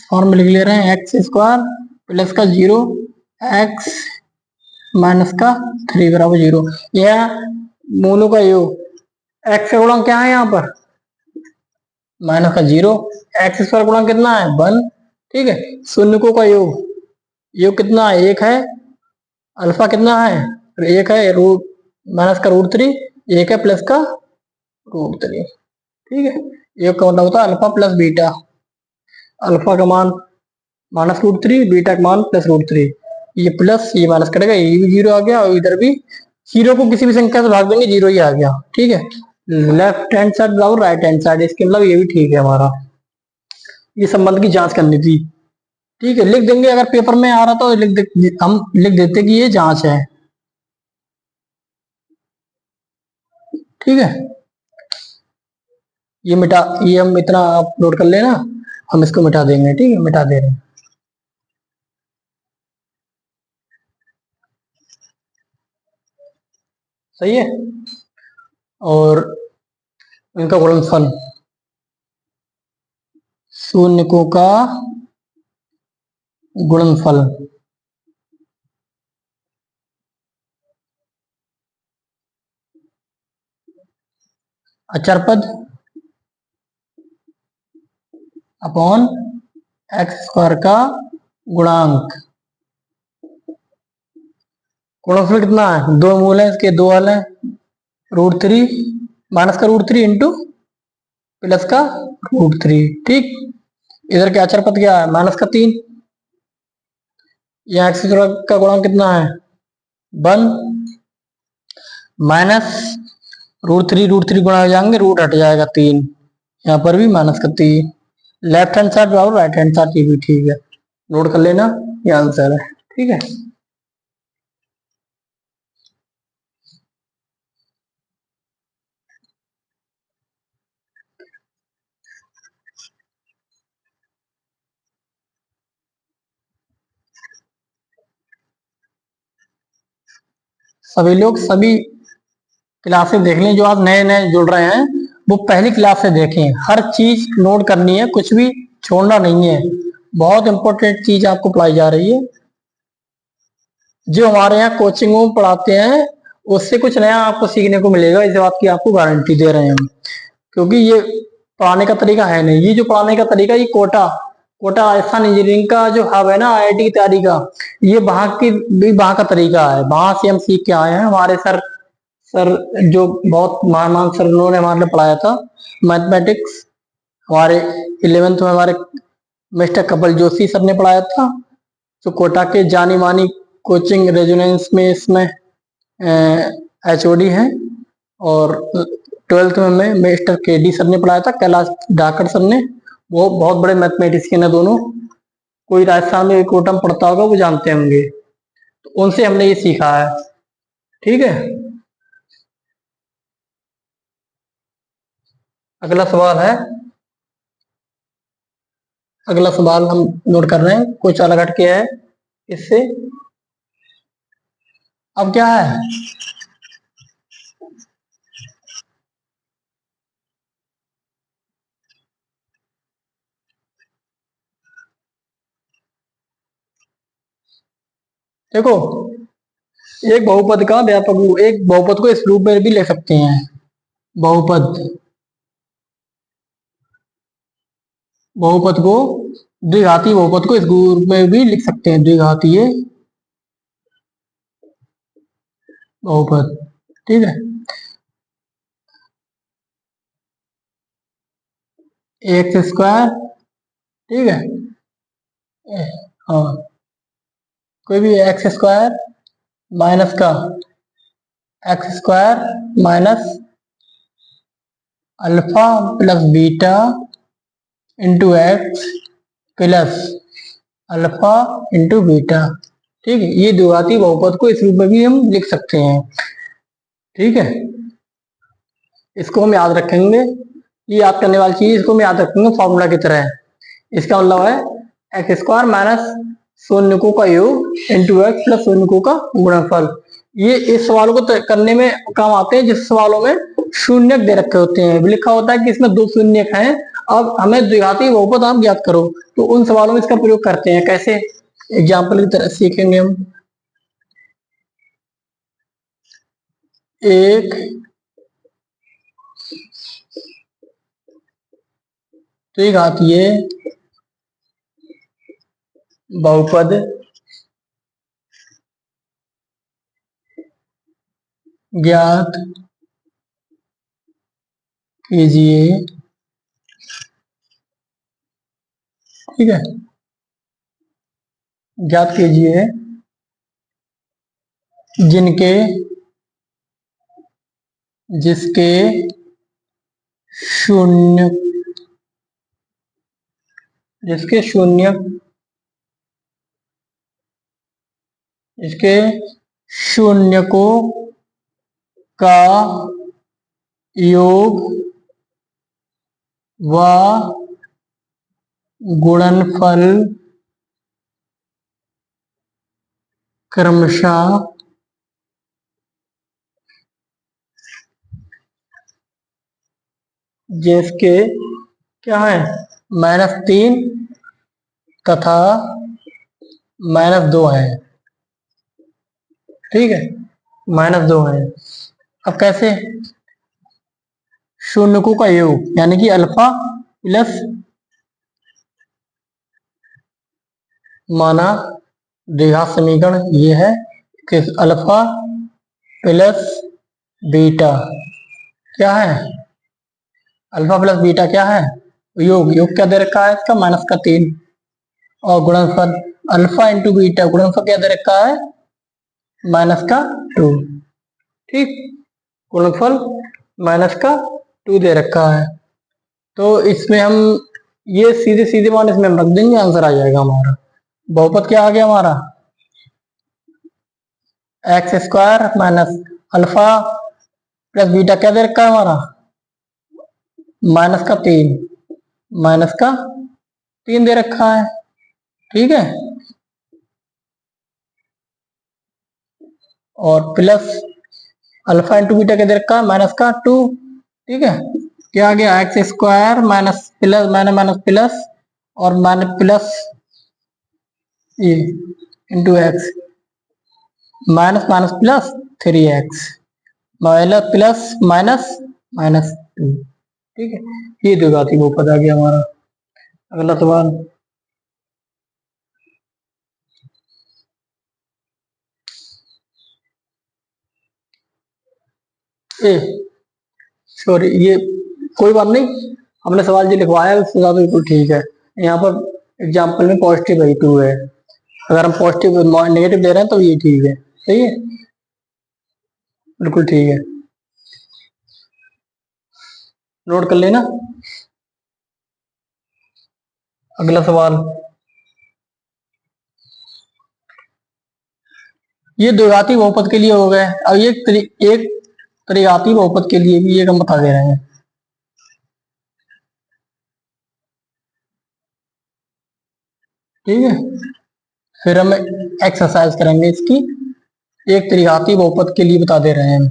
फॉर्म में लिख ले रहे हैं, एक्स स्क्वायर प्लस का 0 एक्स माइनस का 3 बराबर 0, यह मोनो का योग, एक्स का गुणांक क्या है यहाँ पर माइनस का 0, एक्स स्क्वायर गुणांक कितना है 1, ठीक है, शून्यकों का योग, योग कितना है 1 है, अल्फा कितना है 1 है, रूट माइनस का √3, 1 है प्लस का √3, ठीक है। योग का मतलब होता है अल्फा प्लस बीटा, अल्फा का मान माइनस √3, बीटा का मान प्लस √3, ये प्लस ये माइनस कटेगा, ये भी 0 आ गया, और इधर भी 0 को किसी भी संख्या से भाग देंगे 0 ही आ गया, ठीक है। लेफ्ट हैंड साइड बराबर राइट हैंड साइड, इसके मतलब ये भी ठीक है हमारा, ये संबंध की जांच करनी थी, ठीक है। लिख देंगे, अगर पेपर में आ रहा तो हम लिख देते कि ये जांच है। ठीक है, ये मिटा, ये हम इतना आप नोट कर लेना, हम इसको मिटा देंगे। ठीक है, मिटा दे रहे हैं। सही है। और इनका गुणनफल, शून्यकों का गुणनफल, अचर पद अपॉन एक्स स्क्वायर का गुणांक। गुणनफल कितना है, दो मूल है इसके, दो हल है, √3 माइनस का √3 इंटू प्लस का √3। ठीक, इधर के अचर पद क्या है, -3। यहाँ एक्स का गुणांक कितना है, 1, माइनस √3 गुणा हो जाएंगे, रूट हट जाएगा 3, यहाँ पर भी -3। लेफ्ट हैंड साइड बराबर राइट हैंड साइड, ये भी ठीक है, नोट कर लेना, ये आंसर है। ठीक है, सभी लोग सभी क्लासेस देख लें, जो आप नए नए जुड़ रहे हैं वो पहली क्लास से देखें, हर चीज नोट करनी है, कुछ भी छोड़ना नहीं है, बहुत इंपॉर्टेंट चीज आपको पढ़ाई जा रही है। जो हमारे यहाँ कोचिंग में पढ़ाते हैं उससे कुछ नया आपको सीखने को मिलेगा, इस बात की आपको गारंटी दे रहे हैं हम, क्योंकि ये पढ़ाने का तरीका है नहीं, ये जो पढ़ाने का तरीका, ये कोटा कोटा राजस्थान इंजीनियरिंग का जो हब है ना, आईआईटी की तैयारी का, ये वहां की भी वहां का तरीका है, वहां से हम सीख के आए हैं। हमारे सर सर जो बहुत महान सर, उन्होंने हमारे लिए पढ़ाया था मैथमेटिक्स, हमारे 11th में हमारे मिस्टर कपिल जोशी सर ने पढ़ाया था, जो कोटा के जानी मानी कोचिंग रेजोनेंस में इसमें HOD हैं। और 12th में मैं मिस्टर KD सर ने पढ़ाया था, कैलाश डाकर सर ने, वो बहुत बड़े मैथमेटिशियन है दोनों, कोई राजस्थान में कोटा में पढ़ता होगा वो जानते होंगे, तो उनसे हमने ये सीखा है। ठीक है, अगला सवाल है, अगला सवाल हम नोट कर रहे हैं, कुछ अलग हटके है इससे। अब क्या है, देखो, एक बहुपद का व्यापक रूप, एक बहुपद को इस रूप में भी ले सकते हैं, बहुपद, बहुपद को, द्विघाती बहुपद को इस रूप में भी लिख सकते हैं, द्विघातीय बहुपद। ठीक है, एक्स स्क्वायर, ठीक है, हाँ, कोई भी एक्स स्क्वायर माइनस का x square minus alpha plus beta into x plus alpha into beta. ठीक है, ये द्विघाती बहुपद को इस रूप में भी हम लिख सकते हैं। ठीक है, इसको हम याद रखेंगे, ये याद करने वाली चीज, इसको हम याद रखेंगे फॉर्मूला की तरह। इसका मतलब है एक्स स्क्वायर माइनस शून्यकों का योग इंटू एक्स प्लस शून्यकों का गुणनफल। ये इस सवालों को करने में काम आते हैं जिस सवालों में शून्यक दे रखे होते हैं, लिखा होता है कि इसमें 2 शून्यक हैं, अब हमें द्विघाती बहुपद आप ज्ञात करो, तो उन सवालों में इसका प्रयोग करते हैं। कैसे, एग्जाम्पल की तरह सीखेंगे हम। एक द्विघातीय बहुपद ज्ञात कीजिए। ठीक है, ज्ञात कीजिए जिनके जिसके शून्य जिसके शून्य इसके शून्यकों का योग व गुणनफल क्रमशः जिसके क्या है -3 तथा -2 है। ठीक है, -2 है। अब कैसे? शून्यकों का योग यानी कि अल्फा प्लस, माना द्विघात समीकरण ये है कि अल्फा प्लस बीटा क्या है, अल्फा प्लस बीटा क्या है, योग। योग क्या दे रखा है इसका, -3। और गुणनफल अल्फा इंटू बीटा, गुणनफल क्या दे रखा है, -2। ठीक, गुणनफल -2 दे रखा है। तो इसमें हम ये सीधे सीधे मान इसमें हम रख देंगे, आंसर आ जाएगा हमारा। बहुपद क्या आ गया हमारा, x² minus alpha plus beta क्या दे रखा है हमारा, -3, -3 दे रखा है। ठीक है, और प्लस अल्फा इंटू बीटा क्या दे रखा है, -2। ठीक है, क्या आ गया, x² minus plus minus plus और माइनस प्लस ये into x, minus minus plus 3x minus plus minus -2। ठीक है, ये द्विघाती बहुपद आ गया हमारा। अगला सवाल, ए सॉरी, ये कोई बात नहीं, हमने सवाल जो लिखवाया उसके साथ बिल्कुल ठीक है। यहाँ पर एग्जाम्पल में पॉजिटिव है 2 है, अगर हम पॉजिटिव नेगेटिव दे रहे हैं तो ये ठीक है। सही है, बिल्कुल ठीक है, नोट कर लेना। अगला सवाल, ये द्विघाती बहुपद के लिए हो गए। अब एक त्रिघाती बहुपद के लिए भी एक हम बता दे रहे हैं। ठीक है, फिर हम एक्सरसाइज करेंगे इसकी, एक त्रिघाती बहुपद के लिए बता दे रहे हैं।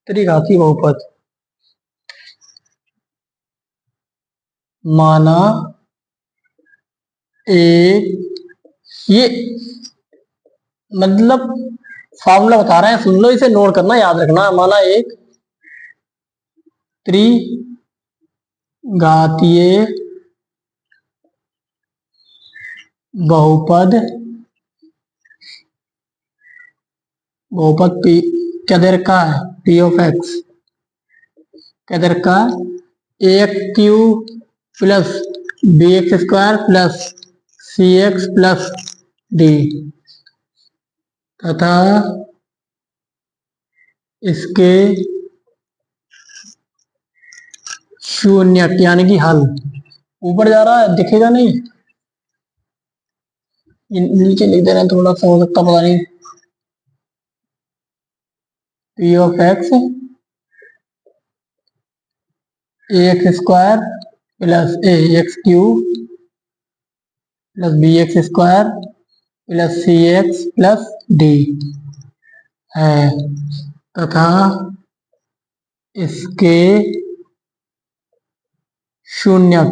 त्रिघाती बहुपद, माना एक, ये मतलब फॉर्मूला बता रहे हैं, सुन लो, इसे नोट करना, याद रखना। माना एक त्रिघातीय बहुपद, बहुपद पी क्या दे रखा है, पी ऑफ एक्स क्या दे रखा है, a³ plus bx² plus cx plus d तथा इसके शून्यक यानी कि हल। ऊपर जा रहा है, दिखेगा नहीं, नीचे लिख दे रहे हैं, थोड़ा सा हो सकता पता नहीं। P of x ax² plus ax³ plus bx² plus cx plus d है तथा इसके शून्यक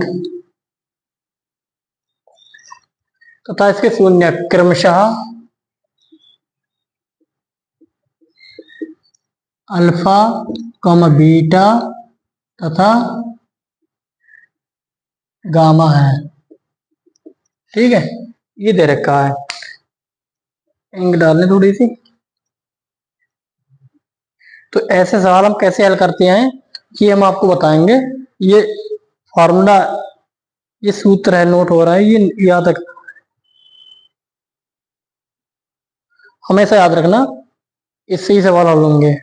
क्रमशः अल्फा बीटा तथा गामा है। ठीक है, ये दे रखा है, इंक डालने थोड़ी सी। तो ऐसे सवाल हम कैसे हल करते हैं ये हम आपको बताएंगे। ये फॉर्मूला, ये सूत्र है, नोट हो रहा है, ये याद रख, हमेशा याद रखना, इससे ही सवाल हल होंगे।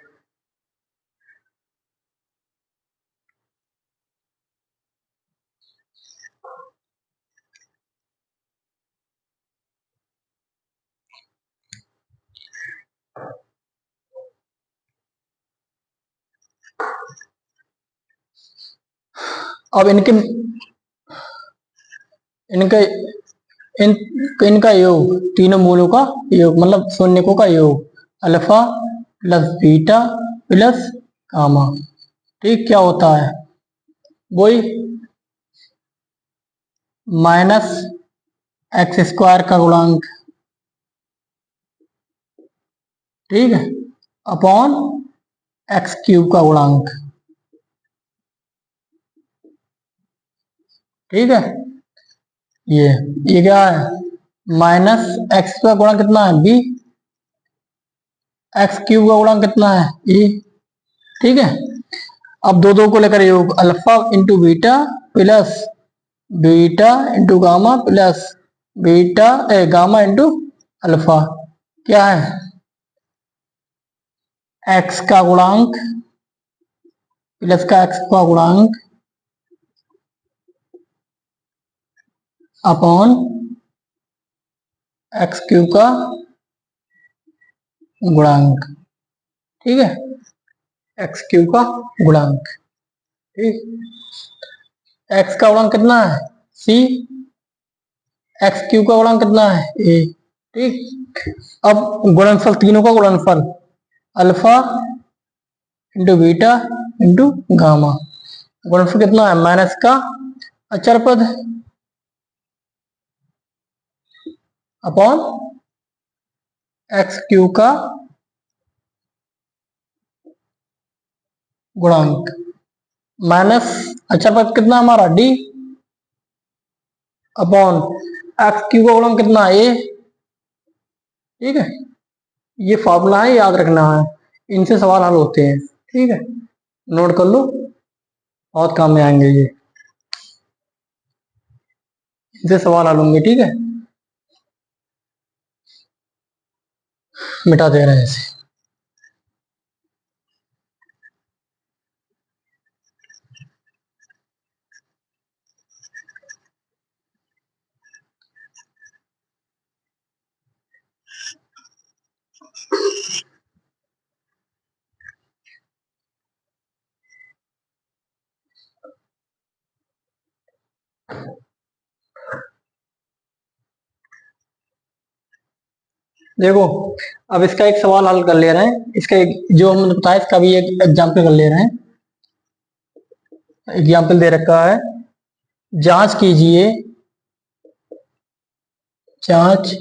अब इनके इनका इन इनका योग, तीनों मूलों का योग मतलब शून्यकों का योग, alpha plus beta plus gamma. ठीक, क्या होता है वही माइनस एक्स स्क्वायर का गुणांक, ठीक है, अपॉन एक्स क्यूब का गुणांक। ठीक है, ये क्या है, माइनस एक्स का गुणा कितना है बी, एक्स क्यूब का गुणा कितना है ई। ठीक है, अब दो दो को लेकर योग, alpha into beta plus beta into gamma plus beta gamma into alpha, क्या है एक्स का गुणांक प्लस का एक्स का गुणांक अपॉन एक्स क्यूब का गुणांक। ठीक है, एक्स क्यूब का गुणांक। ठीक, एक्स का गुणांक कितना है सी, एक्स क्यूब का गुणांक कितना है ए। ठीक, अब गुणनफल, तीनों का गुणनफल, alpha into beta into gamma, गुणनफल कितना है माइनस का अचर पद अपॉन एक्स क्यूब का गुणांक, माइनस अचर पद कितना हमारा डी अपॉन एक्स क्यूब का गुणांक कितना ए। ठीक है, ये फॉर्मूला है, याद रखना है, इनसे सवाल हल होते हैं। ठीक है, नोट कर लो, बहुत काम में आएंगे ये, इनसे सवाल हल होंगे। ठीक है, मिटा दे रहे हैं इसे। देखो, अब इसका एक सवाल हल कर ले रहे हैं, इसका एक जो हमने बताया इसका भी एक एग्जाम्पल कर ले रहे हैं। एग्जाम्पल दे रखा है, जांच कीजिए, जांच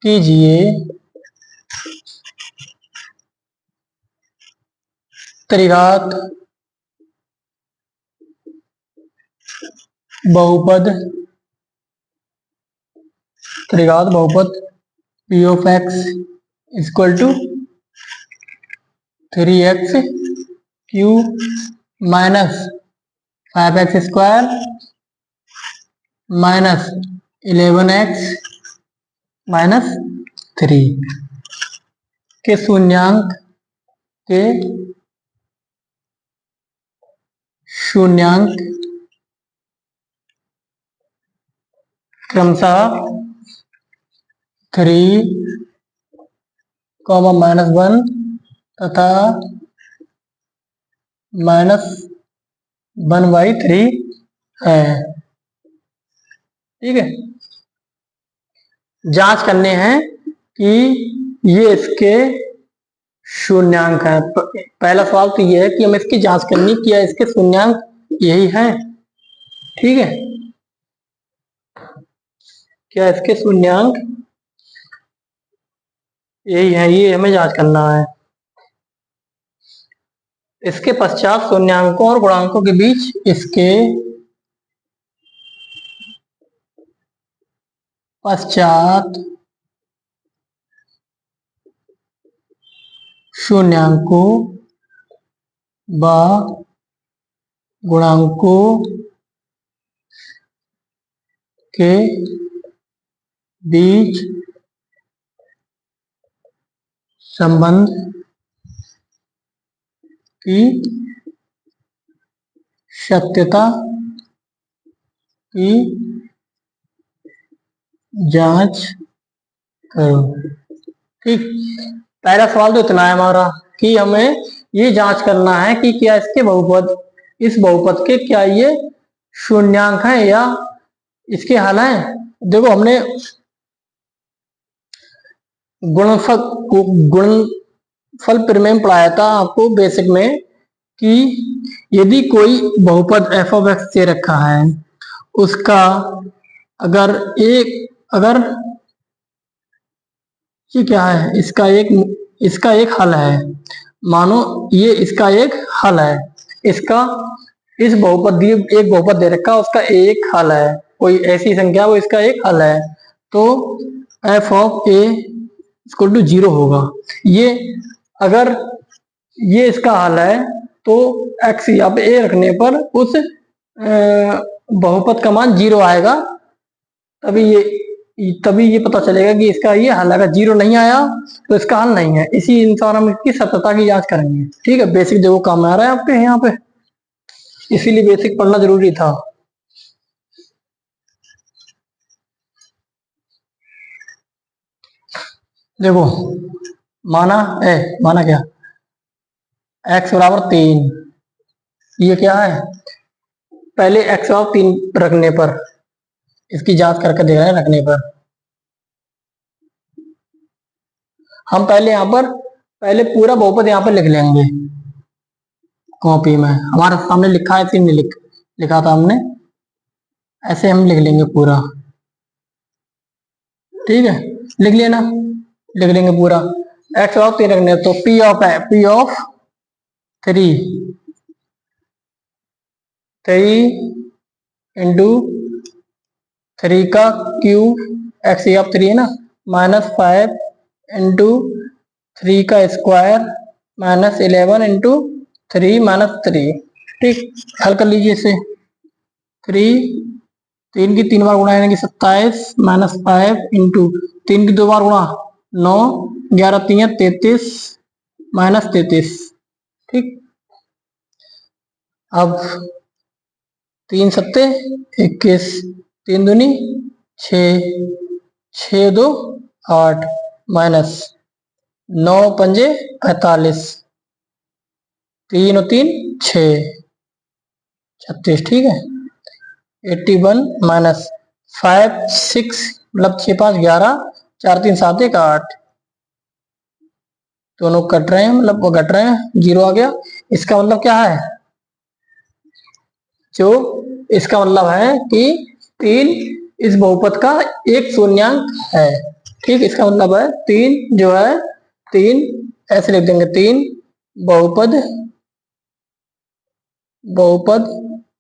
कीजिए त्रिघात बहुपद, त्रिघात बहुपद P of x equal to 3x cube minus 5x square minus 11x minus 3 के शून्यांक के शून्यांक क्रमशः 3, -1 तथा -1/3 है। ठीक है, जांच करने हैं कि ये इसके शून्यांक है। पहला सवाल तो ये है कि हमें इसकी जांच करनी, क्या इसके शून्यांक यही है। ठीक है, क्या इसके शून्यांक यही है, ये हमें जांच करना है। इसके पश्चात शून्यांकों और गुणांकों के बीच इसके पश्चात शून्यांकों व गुणांकों के बीच संबंध की सत्यता की जांच करो। ठीक, पहला सवाल तो इतना है हमारा कि हमें ये जांच करना है कि क्या इसके बहुपद इस बहुपद के क्या ये शून्यांक है या इसके हल है? देखो हमने गुणनफल प्रमेय में पढ़ाया था आपको बेसिक में कि यदि कोई बहुपद f ऑफ x दे रखा है, उसका अगर ये क्या है, इसका एक हल है, मानो ये इसका एक हल है, इस बहुपद एक बहुपद दे रखा, उसका एक हल है, कोई ऐसी संख्या वो इसका एक हल है, तो f of a equal to 0 होगा। ये अगर ये इसका हल है तो x यहाँ पे a रखने पर उस बहुपद का मान 0 आएगा, तभी ये पता चलेगा कि इसका ये हल। अगर 0 नहीं आया तो इसका हल नहीं है। इसी अनुसार हम इसकी सत्यता की जांच करेंगे। ठीक है, बेसिक देखो काम आ रहा है आपके यहाँ पे, इसीलिए बेसिक पढ़ना जरूरी था। देखो माना क्या x बराबर 3, ये क्या है, पहले x बराबर 3 रखने पर, इसकी जांच करके देख रहे हैं, रखने पर हम पहले पूरा बहुपद यहाँ पर लिख लेंगे कॉपी में, हमारे सामने लिखा है, नहीं लिखा था हमने, ऐसे हम लिख लेंगे पूरा। ठीक है, लिख लिया ना, लिख लेंगे पूरा। x ऑफ 3 रखने तो p ऑफ 3 इंटू 3 का क्यूब, x ऑफ 3 है ना, -5 इंटू 3 का स्क्वायर -11 इंटू 3 ठीक, हल कर लीजिए इसे। 3 की 3 बार गुणा यानी कि 27 -5 इंटू 3 की 2 बार गुणा 9, 11 3 33 -33। ठीक, अब 3 सत्ते 21, 3 दूनी 6, 6 2 8 माइनस 9 पंजे 45, 3 और 3 6 36। ठीक है, 81 माइनस 5 6 मतलब 6 5 11, 4 3 7 1 8, दोनों कट रहे हैं, मतलब वो घट रहे हैं, 0 आ गया। इसका मतलब क्या है, जो इसका मतलब है कि 3 इस बहुपद का एक शून्यांक है। ठीक, इसका मतलब है 3 जो है, 3 ऐसे लिख देंगे, 3 बहुपद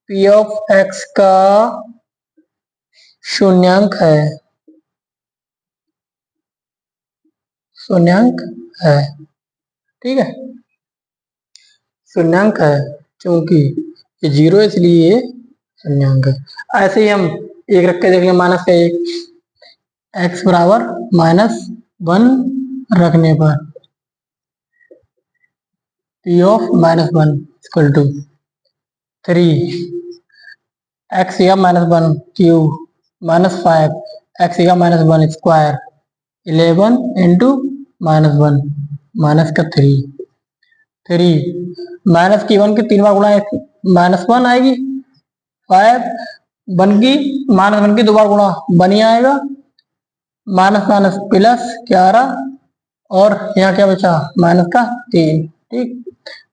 p ऑफ x का शून्यांक है, ठीक है, शून्यांक है, क्योंकि ये 0 इसलिए ये शून्यांक है। ऐसे ही हम एक रख के देखेंगे, माइनस का 1, x बराबर -1 रखने पर p of -1 equal to 3 x या -1 क्यूब -5 x या -1 स्क्वायर 11 इंटू -1 माइनस का 3 माइनस की 1 के 3 बार गुणा -1 आएगी, 5 1 की -1 की 2 बार गुणा 1 ही आएगा, माइनस माइनस प्लस 11 और यहाँ क्या बचा माइनस का 3। ठीक,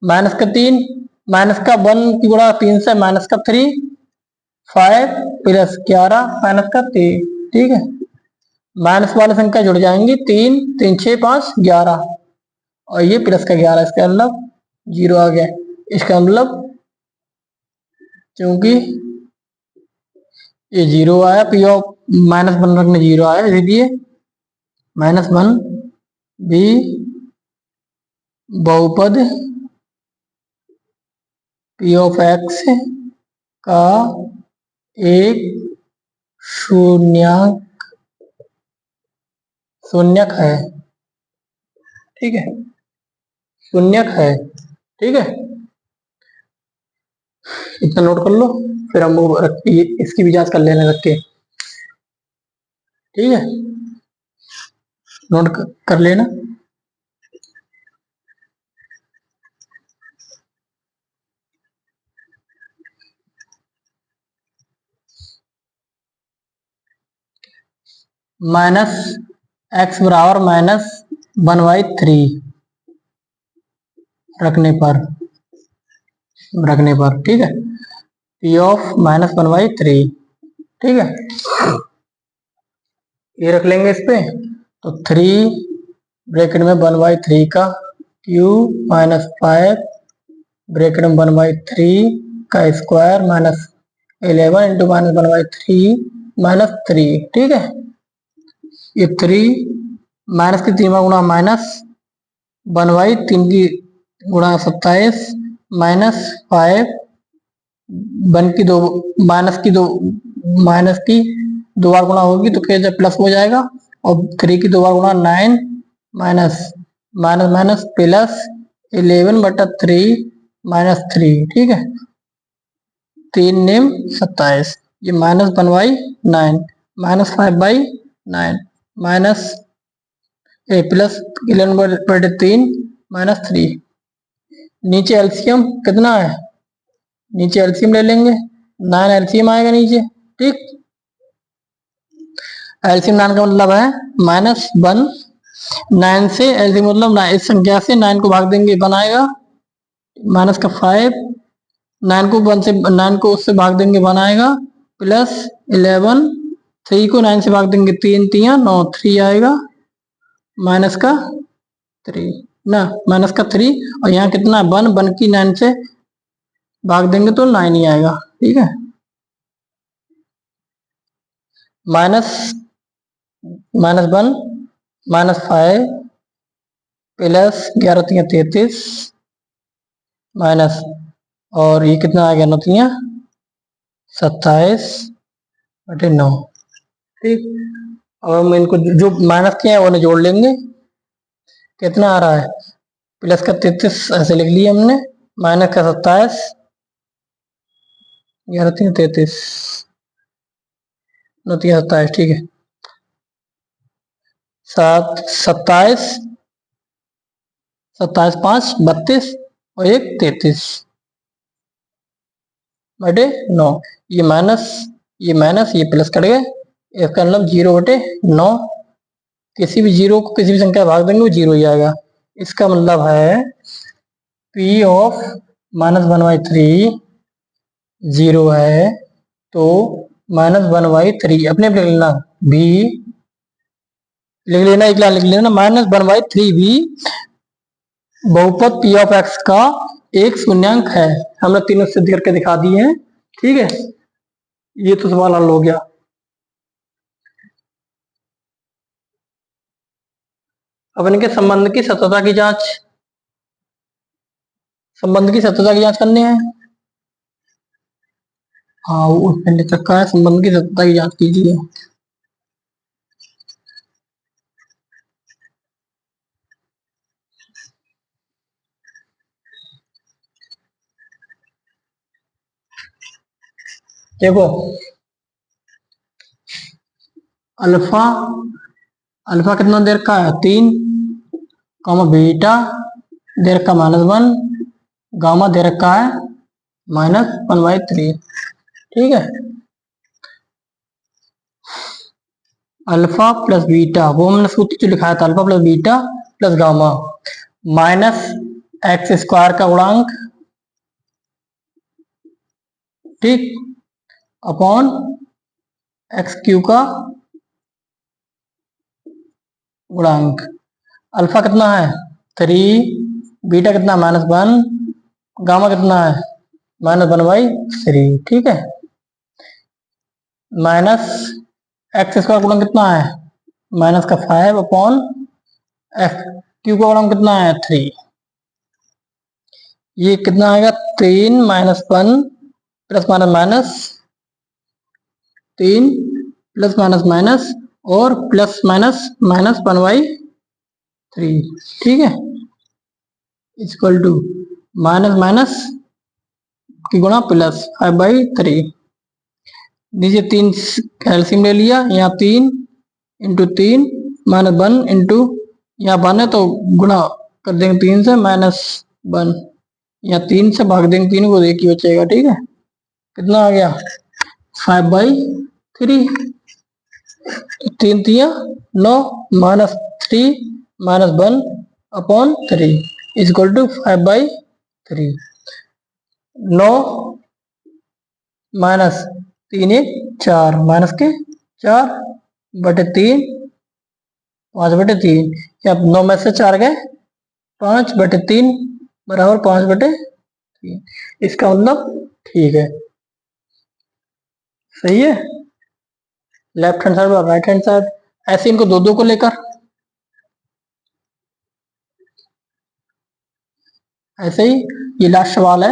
माइनस का 3 माइनस का 1 की गुणा 3 से माइनस का 3, 5 प्लस 11 माइनस का 3। ठीक है, माइनस वाली संख्या जुड़ जाएंगी, 3 3 6 5 11 और ये प्लस का 11, इसका मतलब 0 आ गया। इसका मतलब क्योंकि ये 0 आया, पी ऑफ -1 रखने 0 आया, इसलिए -1 भी बहुपद p ऑफ x का एक शून्यक है। ठीक है, शून्यक है। ठीक है, इतना नोट कर लो, फिर हम इसकी भी जांच कर लेना रख के। ठीक है, नोट कर लेना। माइनस एक्स बराबर -1/3 रखने पर ठीक है, पी ऑफ -1/3 ठीक है, ये रख लेंगे इस पे। तो 3 ब्रैकेट में 1/3 का क्यूब माइनस 5 ब्रैकेट में 1/3 का स्क्वायर माइनस 11 इंटू -1/3 ठीक है। ये 3 माइनस की 3 गुणा माइनस 1/3 की गुणा 27 माइनस 5 1 की 2 माइनस की 2 बार गुणा होगी तो क्या प्लस हो जाएगा, और 3 की 2 बार गुणा 9 माइनस माइनस माइनस प्लस 11/3 -3 ठीक है, 3 नेम 27, ये -1/9 -5/9 माइनस प्लस 11/3 -3। नीचे एलसीएम कितना है, नीचे एलसीएम ले लेंगे, 9 एलसीएम आएगा नीचे ठीक। एलसीएम 9 का मतलब है -1, 9 से एलसीएम मतलब इस संख्या से 9 को भाग देंगे 1 आएगा, माइनस का 5 9 को 1 से 9 को उससे भाग देंगे 1 आएगा, प्लस 11 3 को 9 से भाग देंगे 3 3 9 3 आएगा, माइनस का 3 ना माइनस का 3, और यहाँ कितना 1 की 9 से भाग देंगे तो 9 ही आएगा ठीक है, -1 -5 प्लस 11 3 33 माइनस, और ये कितना आ गया 9 3 27/9 ठीक। अब हम इनको जो माइनस किया है उन्हें जोड़ लेंगे, कितना आ रहा है प्लस का 33 ऐसे लिख लिया हमने, माइनस का 27 11 3 33 9 3 27 ठीक है, 27 5 32 और 1 33/9, ये माइनस ये प्लस कट गए, इसका मतलब 0/9, किसी भी जीरो को किसी भी संख्या भाग देंगे वो 0 ही आएगा। इसका मतलब है P ऑफ -1/3 0 है, तो -1/3 अपने लिख लेना, भी लिख लेना, एक लाइन लिख लेना, -1/3 भी बहुपद P ऑफ x का एक शून्यांक है। हमने तीनों सिद्ध करके दिखा दिए हैं ठीक है, ये तो सवाल हल हो गया। अब इनके संबंध की सत्यता की जांच, संबंध की सत्यता की जांच करनी है। हाँ वो पहले चक्का है, संबंध की सत्यता की जांच कीजिए। देखो अल्फा अल्फा कितना देर का है 3, बीटा देर का -1, गामा दे रखा है -1/3 ठीक है। अल्फा प्लस बीटा वो हमने सूत्र जो लिखा था, alpha plus beta plus gamma minus x square का गुणांक ठीक, अपॉन एक्स क्यू का गुणांक। अल्फा कितना है 3, बीटा कितना -1, गामा कितना है -1/3 ठीक है, माइनस एक्स स्क्वायर गुणा कितना है माइनस का 5 अपॉन एक्स क्यू का गुणा कितना है 3, ये कितना आएगा 3 -1 प्लस माइनस 3 प्लस माइनस और प्लस -1/3 ठीक है, इक्वल टू माइनस की गुणा प्लस 5/3। नीचे 3 एलसीएम ले लिया, यहाँ 3 इंटू 3 -1 इंटू यहाँ 1 है तो गुणा कर देंगे 3 से -1, यहाँ 3 से भाग देंगे 3 को, एक ही बचेगा ठीक है, कितना आ गया 5/3 3 3 9 -3 -1/3 इक्वल टू 5/3। 9 -3 1 4 माइनस के 4/3 5/3। या 9 में से 4 गए 5/3 बराबर 5/3। इसका मतलब ठीक है, सही है। लेफ्ट हैंड साइड और राइट हैंड साइड ऐसे इनको दो दो को लेकर, ऐसे ही ये लास्ट सवाल है,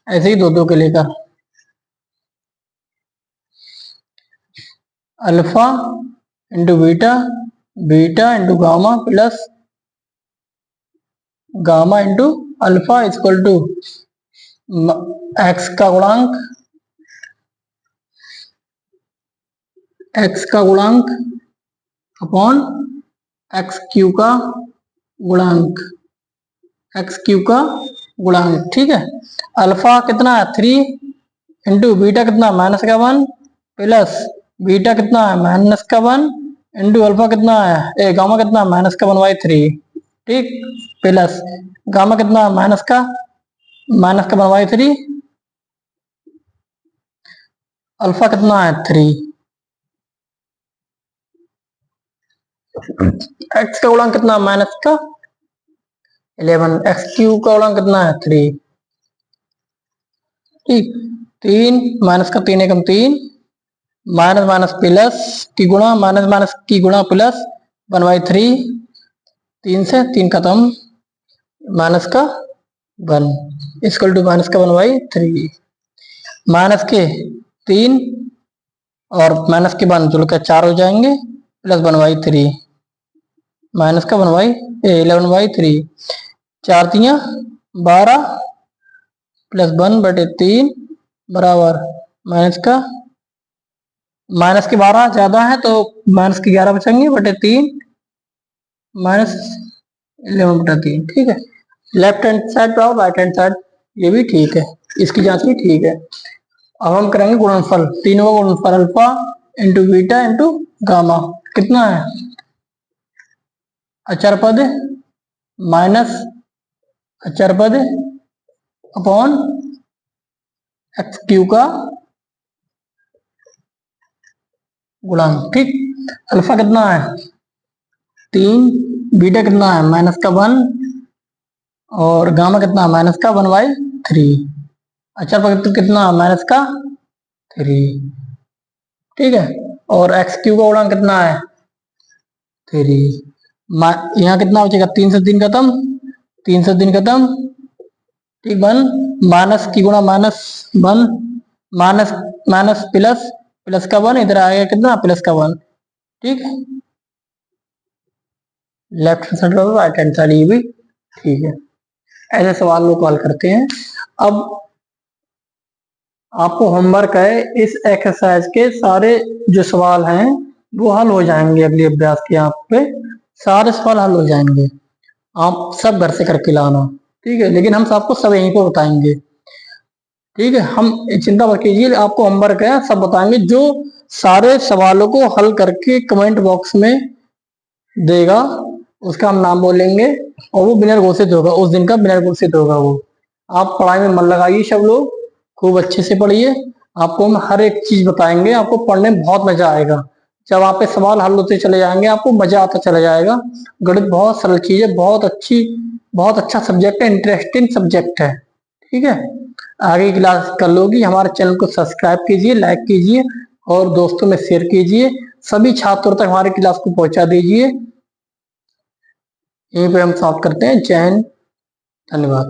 ऐसे ही दो दो के लेकर। Alpha into beta, beta into gamma plus gamma into alpha equal to x का गुणांक, एक्स का गुणांक अपॉन एक्स क्यू का गुणांक, एक्स क्यू का गुणांक। ठीक है, अल्फा कितना है 3 इंटू बीटा कितना -1 प्लस बीटा कितना है -1 इंटू अल्फा कितना है गामा कितना -1/3। ठीक, प्लस गामा कितना -1/3, अल्फा कितना है 3। एक्स का गुणांक कितना -11, एक्स क्यू का गुणांक कितना है 3। ठीक, 3 माइनस का 3 एकम 3 माइनस माइनस प्लस की गुणा माइनस माइनस की गुणा प्लस 1/3, 3 से 3 खत्म माइनस का 1 इक्वल टू माइनस का 1/3। माइनस के 3 और माइनस के 1 जुड़कर 4 हो जाएंगे प्लस 1/3 माइनस का 11/3। 4 3 12 प्लस 1/3 बराबर माइनस के 12 ज्यादा है तो माइनस के 11 बचेंगे बटे 3 माइनस 11/3। ठीक है, लेफ्ट हैंड साइड और राइट हैंड साइड ये भी ठीक है, इसकी जांच भी ठीक है। अब हम करेंगे गुणनफल, तीनों का गुणनफल alpha into beta into gamma कितना है अचर पद माइनस अचर पद अपॉन एक्स क्यू का गुणांक। ठीक, अल्फा कितना है 3, बीटा कितना है -1 और गामा कितना है -1/3, अचर पद कितना -3। ठीक है, और एक्स क्यू का गुणांक कितना है 3। यहाँ कितना बचेगा 3 से 3 खत्म, 3 से 3 खत्म। ठीक, 1 माइनस की गुणा -1 माइनस माइनस प्लस प्लस का 1 इधर आएगा कितना +1। ठीक, लेफ्ट हैंड साइड और राइट हैंड साइड ये भी ठीक है। ऐसे सवाल लोग हल करते हैं। अब आपको होमवर्क है, इस एक्सरसाइज के सारे जो सवाल हैं वो हल हो जाएंगे अगले अभ्यास के। यहाँ पे सारे सवाल हल हो जाएंगे, आप सब घर से करके लाना। ठीक है, लेकिन हम सबको सब यहीं पे बताएंगे। ठीक है, हम चिंता मत कीजिए, आपको होमवर्क है सब बताएंगे। जो सारे सवालों को हल करके कमेंट बॉक्स में देगा उसका हम नाम बोलेंगे और वो विनर घोषित होगा, उस दिन का विनर घोषित होगा वो। आप पढ़ाई में मन लगाइए, सब लोग खूब अच्छे से पढ़िए, आपको हम हर एक चीज बताएंगे, आपको पढ़ने में बहुत मजा आएगा। जब आप पे सवाल हल होते चले जाएंगे आपको मजा आता चला जाएगा। गणित बहुत सरल चीज है, बहुत अच्छा सब्जेक्ट है, इंटरेस्टिंग सब्जेक्ट है। ठीक है, आगे क्लास कर लोगी। हमारे चैनल को सब्सक्राइब कीजिए, लाइक कीजिए और दोस्तों में शेयर कीजिए। सभी छात्रों तक हमारी क्लास को पहुंचा दीजिए। यहीं पे हम समाप्त करते हैं। जय हिंद, धन्यवाद।